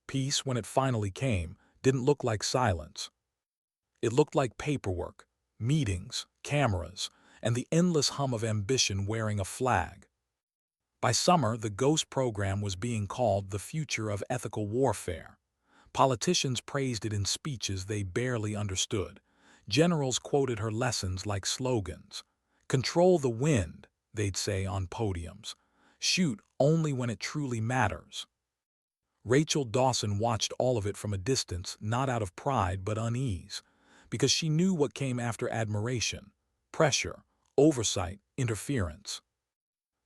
Peace, when it finally came, didn't look like silence. It looked like paperwork, meetings, cameras, and the endless hum of ambition wearing a flag. By summer, the Ghost program was being called the future of ethical warfare. Politicians praised it in speeches they barely understood. Generals quoted her lessons like slogans. "Control the wind," they'd say on podiums. "Shoot only when it truly matters." Rachel Dawson watched all of it from a distance, not out of pride but unease, because she knew what came after admiration: pressure, oversight, interference.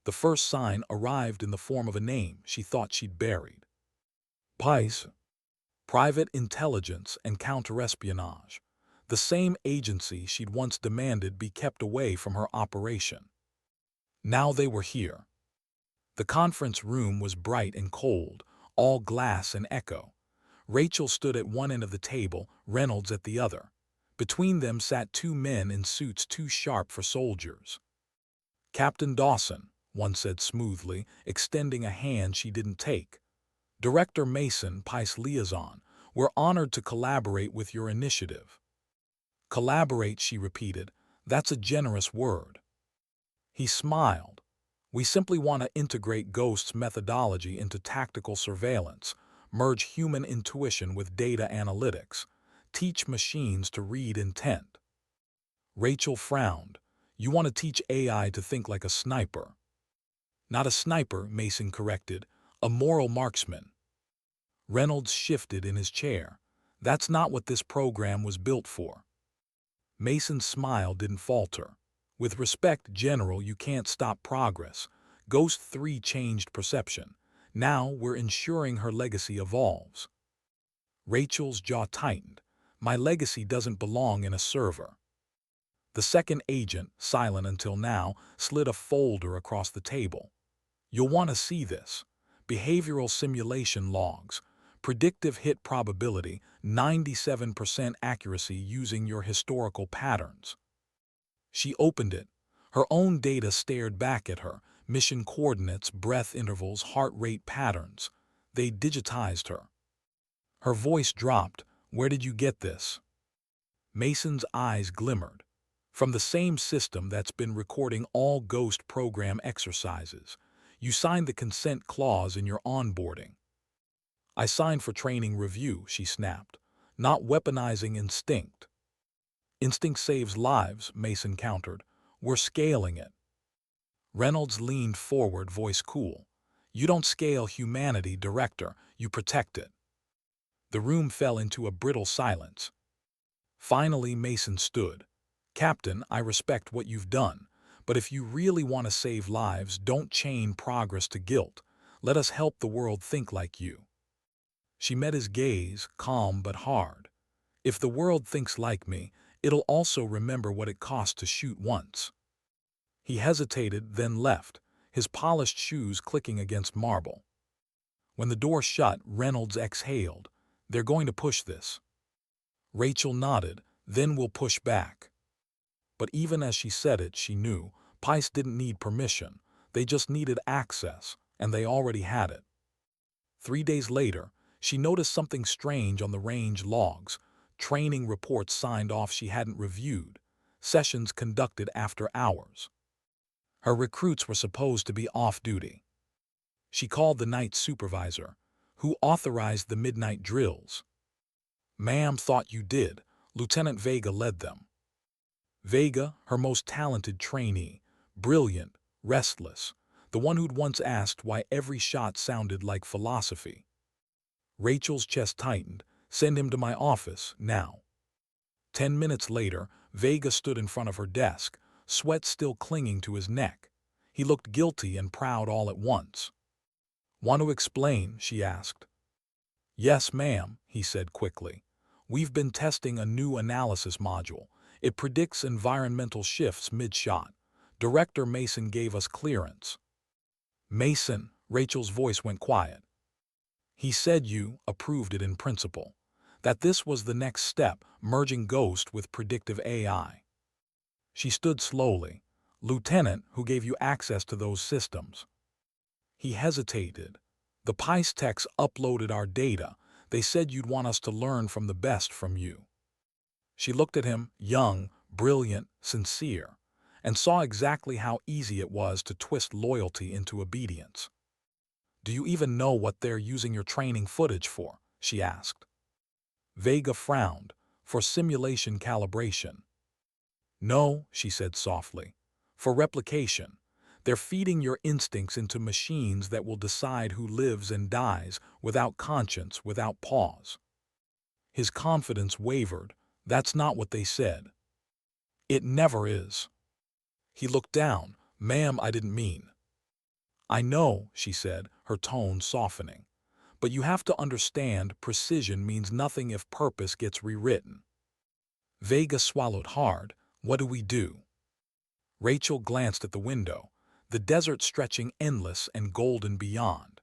The first sign arrived in the form of a name she thought she'd buried: PICE. Private Intelligence and Counterespionage, the same agency she'd once demanded be kept away from her operation. Now they were here. The conference room was bright and cold, all glass and echo. Rachel stood at one end of the table, Reynolds at the other. Between them sat two men in suits too sharp for soldiers. "Captain Dawson," one said smoothly, extending a hand she didn't take. "Director Mason, PICE Liaison, we're honored to collaborate with your initiative." "Collaborate," she repeated. "That's a generous word." He smiled. "We simply want to integrate Ghost's methodology into tactical surveillance, merge human intuition with data analytics, teach machines to read intent." Rachel frowned. "You want to teach AI to think like a sniper." "Not a sniper," Mason corrected, "a moral marksman." Reynolds shifted in his chair. "That's not what this program was built for." Mason's smile didn't falter. "With respect, General, you can't stop progress. Ghost 3 changed perception. Now we're ensuring her legacy evolves." Rachel's jaw tightened. "My legacy doesn't belong in a server." The second agent, silent until now, slid a folder across the table. "You'll want to see this. Behavioral simulation logs. Predictive hit probability, 97% accuracy using your historical patterns." She opened it. Her own data stared back at her: mission coordinates, breath intervals, heart rate patterns. They digitized her. Her voice dropped. "Where did you get this?" Mason's eyes glimmered. "From the same system that's been recording all Ghost program exercises. You signed the consent clause in your onboarding." "I signed for training review," she snapped. "Not weaponizing instinct." "Instinct saves lives," Mason countered. "We're scaling it." Reynolds leaned forward, voice cool. "You don't scale humanity, Director. You protect it." The room fell into a brittle silence. Finally, Mason stood. "Captain, I respect what you've done, but if you really want to save lives, don't chain progress to guilt. Let us help the world think like you." She met his gaze, calm but hard. "If the world thinks like me, it'll also remember what it cost to shoot once." He hesitated, then left, his polished shoes clicking against marble. When the door shut, Reynolds exhaled. They're going to push this. Rachel nodded. Then we'll push back. But even as she said it, she knew Pice didn't need permission. They just needed access, and they already had it. 3 days later, she noticed something strange on the range logs. Training reports signed off she hadn't reviewed. Sessions conducted after hours. Her recruits were supposed to be off duty. She called the night supervisor, who authorized the midnight drills. "Ma'am thought you did." Lieutenant Vega led them. Vega, her most talented trainee, brilliant, restless, the one who'd once asked why every shot sounded like philosophy. Rachel's chest tightened. "Send him to my office, now." 10 minutes later, Vega stood in front of her desk, sweat still clinging to his neck. He looked guilty and proud all at once. "Want to explain?" she asked. "Yes, ma'am," he said quickly. "We've been testing a new analysis module. It predicts environmental shifts mid-shot. Director Mason gave us clearance." "Mason," Rachel's voice went quiet. "He said you approved it in principle. That this was the next step, merging Ghost with predictive AI." She stood slowly. "Lieutenant, who gave you access to those systems?" He hesitated. "The Pice techs uploaded our data. They said you'd want us to learn from the best from you." She looked at him, young, brilliant, sincere, and saw exactly how easy it was to twist loyalty into obedience. "Do you even know what they're using your training footage for?" she asked. Vega frowned. "For simulation calibration." "No," she said softly. "For replication. They're feeding your instincts into machines that will decide who lives and dies without conscience, without pause." His confidence wavered. "That's not what they said." "It never is." He looked down. "Ma'am, I didn't mean." "I know," she said, her tone softening. "But you have to understand, precision means nothing if purpose gets rewritten." Vega swallowed hard. "What do we do?" Rachel glanced at the window, the desert stretching endless and golden beyond.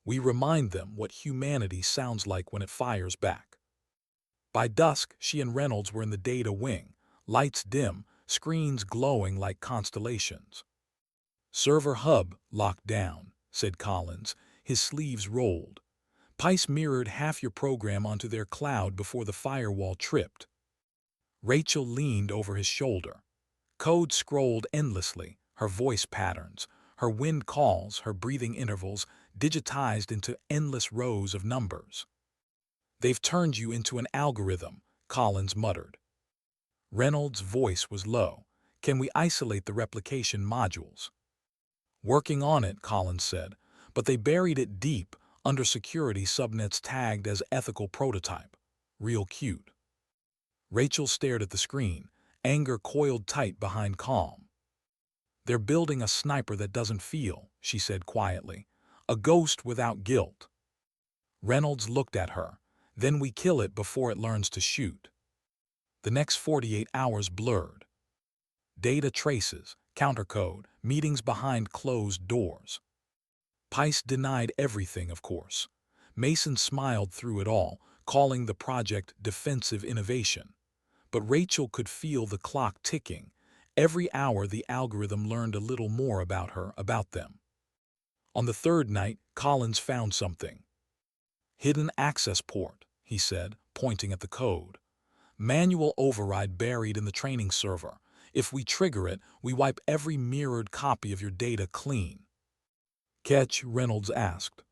"We remind them what humanity sounds like when it fires back." By dusk, she and Reynolds were in the data wing, lights dim, screens glowing like constellations. "Server hub locked down," said Collins, his sleeves rolled. "Pice mirrored half your program onto their cloud before the firewall tripped." Rachel leaned over his shoulder. Code scrolled endlessly, her voice patterns, her wind calls, her breathing intervals, digitized into endless rows of numbers. "They've turned you into an algorithm," Collins muttered. Reynolds' voice was low. "Can we isolate the replication modules?" "Working on it," Collins said, "but they buried it deep, under security subnets tagged as ethical prototype. Real cute." Rachel stared at the screen, anger coiled tight behind calm. "They're building a sniper that doesn't feel," she said quietly. "A ghost without guilt." Reynolds looked at her. "Then we kill it before it learns to shoot." The next 48 hours blurred. Data traces, countercode, meetings behind closed doors. Pice denied everything, of course. Mason smiled through it all, calling the project defensive innovation. But Rachel could feel the clock ticking. Every hour the algorithm learned a little more about her, about them. On the third night, Collins found something. "Hidden access port," he said, pointing at the code. "Manual override buried in the training server. If we trigger it, we wipe every mirrored copy of your data clean." "Catch?" Reynolds asked.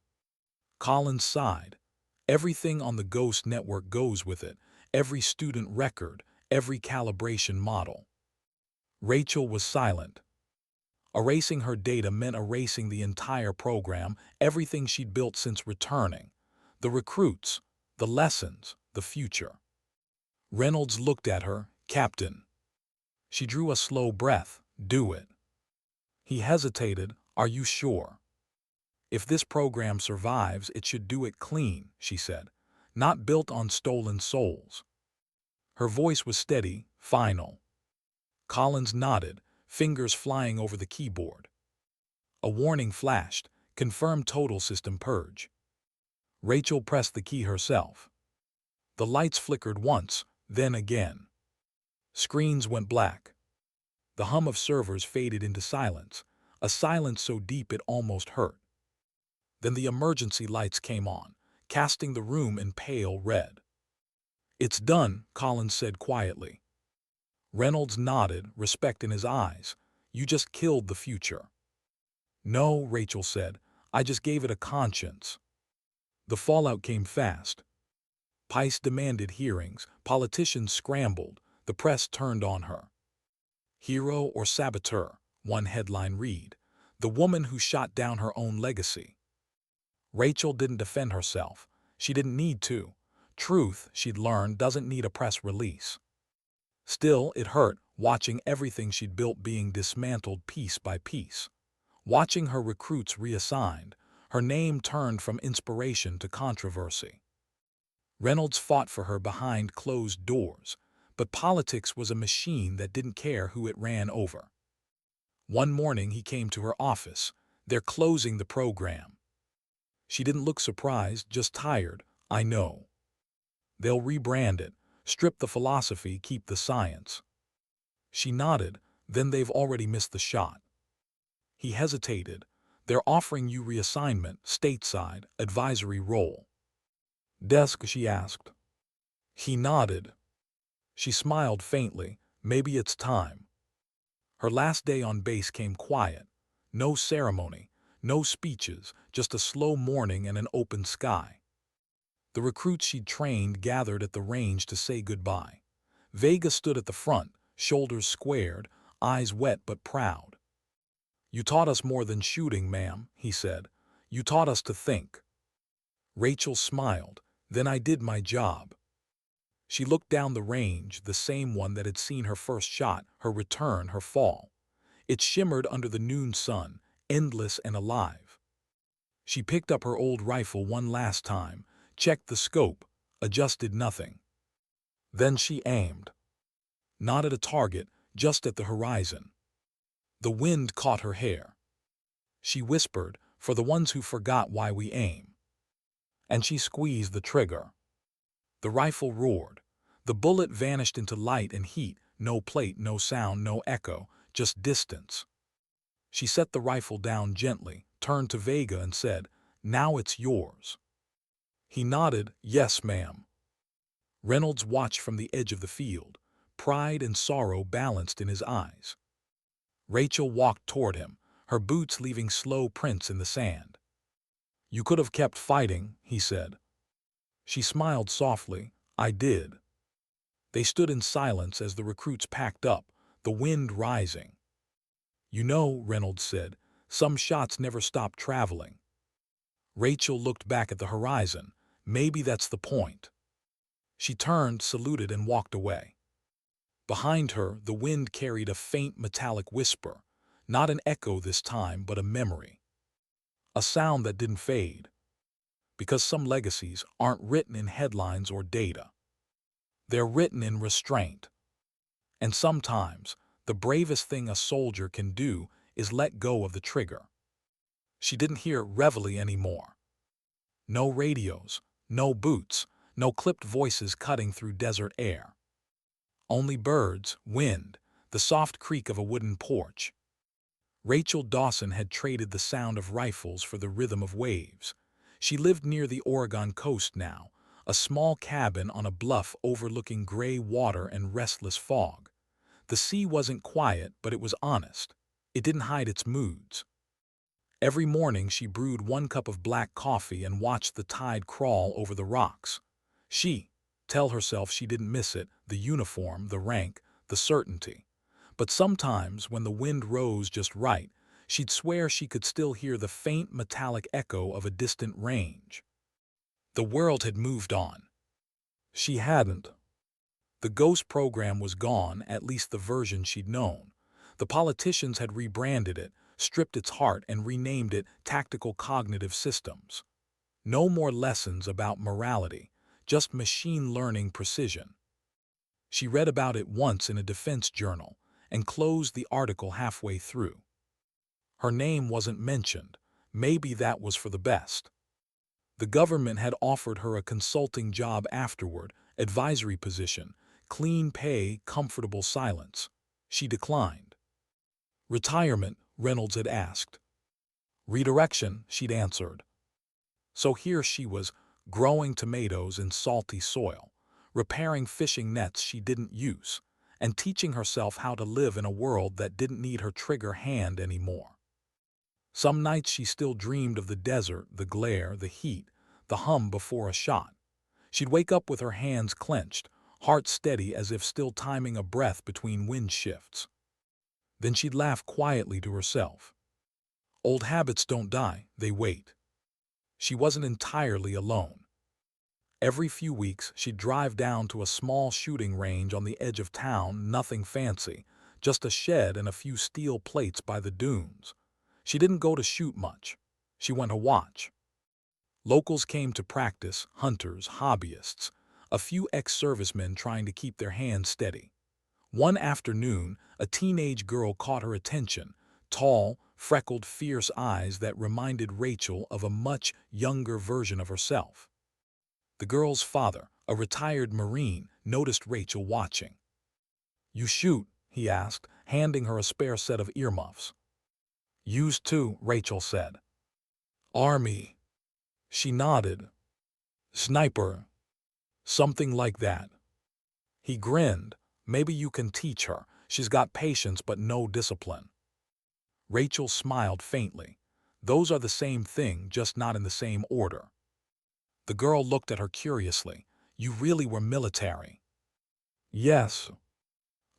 Collins sighed. "Everything on the Ghost network goes with it. Every student record, every calibration model." Rachel was silent. Erasing her data meant erasing the entire program, everything she'd built since returning. The recruits, the lessons, the future. Reynolds looked at her. "Captain." She drew a slow breath. "Do it." He hesitated. "Are you sure?" "If this program survives, it should do it clean," she said. "Not built on stolen souls." Her voice was steady, final. Collins nodded, fingers flying over the keyboard. A warning flashed. Confirm total system purge. Rachel pressed the key herself. The lights flickered once, then again. Screens went black. The hum of servers faded into silence, a silence so deep it almost hurt. Then the emergency lights came on, casting the room in pale red. "It's done," Collins said quietly. Reynolds nodded, respect in his eyes. "You just killed the future." "No," Rachel said. "I just gave it a conscience." The fallout came fast. Pice demanded hearings, politicians scrambled, the press turned on her. "Hero or saboteur," one headline read. "The woman who shot down her own legacy." Rachel didn't defend herself. She didn't need to. Truth, she'd learned, doesn't need a press release. Still, it hurt, watching everything she'd built being dismantled piece by piece. Watching her recruits reassigned, her name turned from inspiration to controversy. Reynolds fought for her behind closed doors, but politics was a machine that didn't care who it ran over. One morning he came to her office. "They're closing the program." She didn't look surprised, just tired. "I know. They'll rebrand it, strip the philosophy, keep the science." She nodded. "Then they've already missed the shot." He hesitated. "They're offering you reassignment, stateside, advisory role." "Desk?" she asked. He nodded. She smiled faintly. "Maybe it's time." Her last day on base came quiet. No ceremony, no speeches, just a slow morning and an open sky. The recruits she'd trained gathered at the range to say goodbye. Vega stood at the front, shoulders squared, eyes wet but proud. "You taught us more than shooting, ma'am," he said. "You taught us to think." Rachel smiled. "Then I did my job." She looked down the range, the same one that had seen her first shot, her return, her fall. It shimmered under the noon sun, endless and alive. She picked up her old rifle one last time, checked the scope, adjusted nothing. Then she aimed. Not at a target, just at the horizon. The wind caught her hair. She whispered, "For the ones who forgot why we aim." And she squeezed the trigger. The rifle roared. The bullet vanished into light and heat, no plate, no sound, no echo, just distance. She set the rifle down gently, turned to Vega and said, "Now it's yours." He nodded, "Yes, ma'am." Reynolds watched from the edge of the field, pride and sorrow balanced in his eyes. Rachel walked toward him, her boots leaving slow prints in the sand. "You could have kept fighting," he said. She smiled softly. "I did." They stood in silence as the recruits packed up, the wind rising. "You know," Reynolds said, "some shots never stop traveling." Rachel looked back at the horizon. "Maybe that's the point." She turned, saluted, and walked away. Behind her, the wind carried a faint metallic whisper, not an echo this time, but a memory. A sound that didn't fade. Because some legacies aren't written in headlines or data. They're written in restraint. And sometimes, the bravest thing a soldier can do is let go of the trigger. She didn't hear reveille anymore. No radios, no boots, no clipped voices cutting through desert air. Only birds, wind, the soft creak of a wooden porch. Rachel Dawson had traded the sound of rifles for the rhythm of waves. She lived near the Oregon coast now, a small cabin on a bluff overlooking gray water and restless fog. The sea wasn't quiet, but it was honest. It didn't hide its moods. Every morning she brewed one cup of black coffee and watched the tide crawl over the rocks. Tell herself she didn't miss it, the uniform, the rank, the certainty. But sometimes, when the wind rose just right, she'd swear she could still hear the faint metallic echo of a distant range. The world had moved on. She hadn't. The ghost program was gone, at least the version she'd known. The politicians had rebranded it, stripped its heart, and renamed it Tactical Cognitive Systems. No more lessons about morality, just machine learning precision. She read about it once in a defense journal and closed the article halfway through. Her name wasn't mentioned, maybe that was for the best. The government had offered her a consulting job afterward, advisory position, clean pay, comfortable silence. She declined. Retirement, Reynolds had asked. Redirection, she'd answered. So here she was, growing tomatoes in salty soil, repairing fishing nets she didn't use, and teaching herself how to live in a world that didn't need her trigger hand anymore. Some nights she still dreamed of the desert, the glare, the heat, the hum before a shot. She'd wake up with her hands clenched, heart steady as if still timing a breath between wind shifts. Then she'd laugh quietly to herself. Old habits don't die, they wait. She wasn't entirely alone. Every few weeks, she'd drive down to a small shooting range on the edge of town, nothing fancy, just a shed and a few steel plates by the dunes. She didn't go to shoot much. She went to watch. Locals came to practice, hunters, hobbyists, a few ex-servicemen trying to keep their hands steady. One afternoon, a teenage girl caught her attention, tall, freckled, fierce eyes that reminded Rachel of a much younger version of herself. The girl's father, a retired Marine, noticed Rachel watching. "You shoot?" he asked, handing her a spare set of earmuffs. "Used to," Rachel said. "Army." She nodded. "Sniper." "Something like that." He grinned. "Maybe you can teach her. She's got patience but no discipline." Rachel smiled faintly. "Those are the same thing, just not in the same order." The girl looked at her curiously. "You really were military?" "Yes."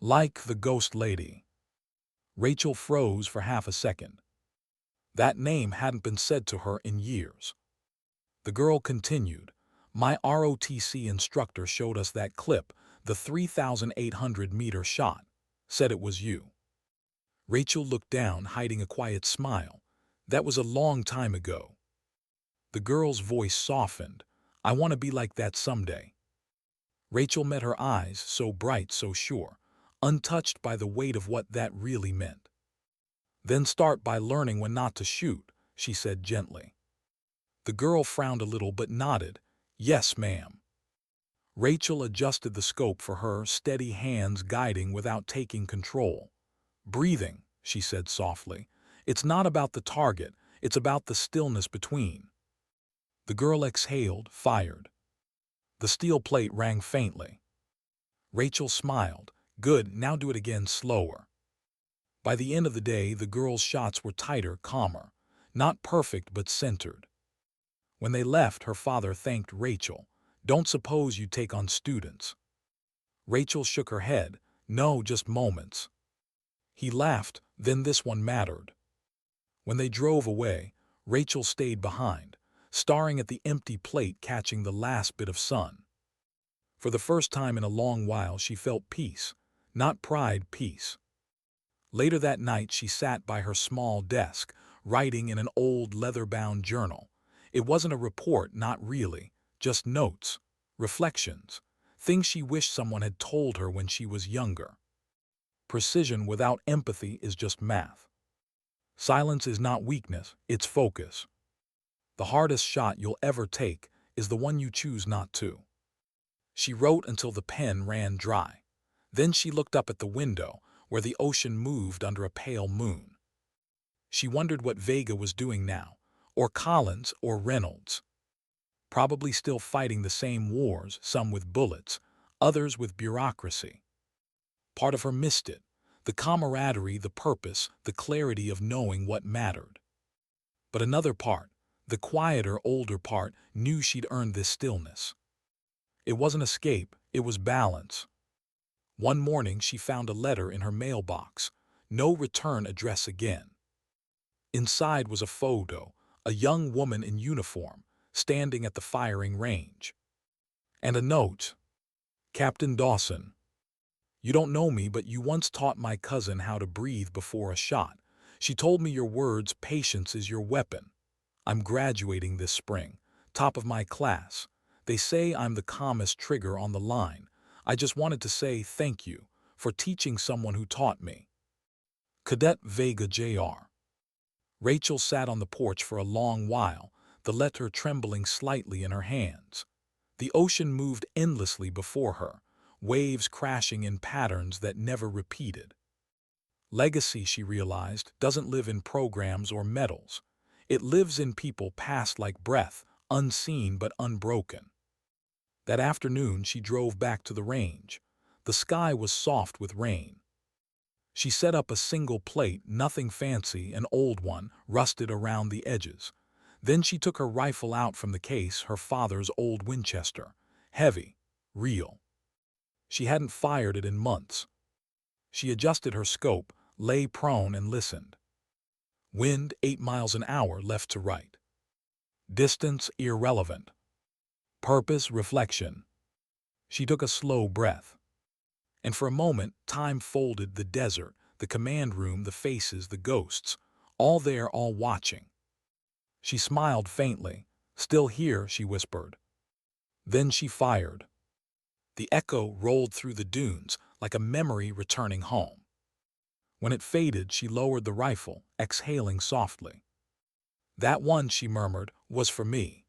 "Like the Ghost Lady?" Rachel froze for half a second. That name hadn't been said to her in years. The girl continued. "My ROTC instructor showed us that clip, the 3,800-meter shot. Said it was you." Rachel looked down, hiding a quiet smile. "That was a long time ago." The girl's voice softened. "I want to be like that someday." Rachel met her eyes, so bright, so sure, untouched by the weight of what that really meant. "Then start by learning when not to shoot," she said gently. The girl frowned a little but nodded. "Yes, ma'am." Rachel adjusted the scope for her, steady hands guiding without taking control. "Breathing," she said softly. "It's not about the target, it's about the stillness between." The girl exhaled, fired. The steel plate rang faintly. Rachel smiled. "Good, now do it again slower." By the end of the day, the girl's shots were tighter, calmer. Not perfect, but centered. When they left, her father thanked Rachel. "Don't suppose you take on students." Rachel shook her head. "No, just moments." He laughed. "Then this one mattered." When they drove away, Rachel stayed behind, staring at the empty plate, catching the last bit of sun. For the first time in a long while, she felt peace. Not pride, peace. Later that night, she sat by her small desk, writing in an old leather-bound journal. It wasn't a report, not really, just notes, reflections, things she wished someone had told her when she was younger. Precision without empathy is just math. Silence is not weakness, it's focus. The hardest shot you'll ever take is the one you choose not to. She wrote until the pen ran dry. Then she looked up at the window, where the ocean moved under a pale moon. She wondered what Vega was doing now, or Collins, or Reynolds. Probably still fighting the same wars, some with bullets, others with bureaucracy. Part of her missed it, the camaraderie, the purpose, the clarity of knowing what mattered. But another part, the quieter, older part, knew she'd earned this stillness. It wasn't escape, it was balance. One morning she found a letter in her mailbox, no return address again. Inside was a photo, a young woman in uniform, standing at the firing range. And a note. "Captain Dawson, you don't know me, but you once taught my cousin how to breathe before a shot. She told me your words, patience is your weapon. I'm graduating this spring, top of my class. They say I'm the calmest trigger on the line. I just wanted to say thank you for teaching someone who taught me. Cadet Vega Jr." Rachel sat on the porch for a long while, the letter trembling slightly in her hands. The ocean moved endlessly before her, waves crashing in patterns that never repeated. Legacy, she realized, doesn't live in programs or medals. It lives in people passed like breath, unseen but unbroken. That afternoon she drove back to the range. The sky was soft with rain. She set up a single plate, nothing fancy, an old one, rusted around the edges. Then she took her rifle out from the case, her father's old Winchester. Heavy, real. She hadn't fired it in months. She adjusted her scope, lay prone and listened. Wind 8 miles an hour left to right. Distance irrelevant. Purpose reflection. She took a slow breath. And for a moment, time folded: the desert, the command room, the faces, the ghosts, all there, all watching. She smiled faintly. Still here, she whispered. Then she fired. The echo rolled through the dunes like a memory returning home. When it faded, she lowered the rifle, exhaling softly. That one, she murmured, was for me.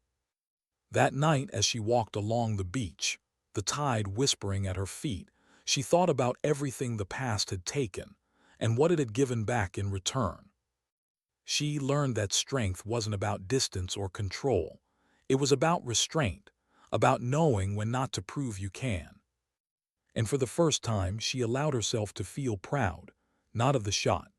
That night, as she walked along the beach, the tide whispering at her feet, she thought about everything the past had taken and what it had given back in return. She learned that strength wasn't about distance or control. It was about restraint, about knowing when not to prove you can. And for the first time, she allowed herself to feel proud, not of the shot,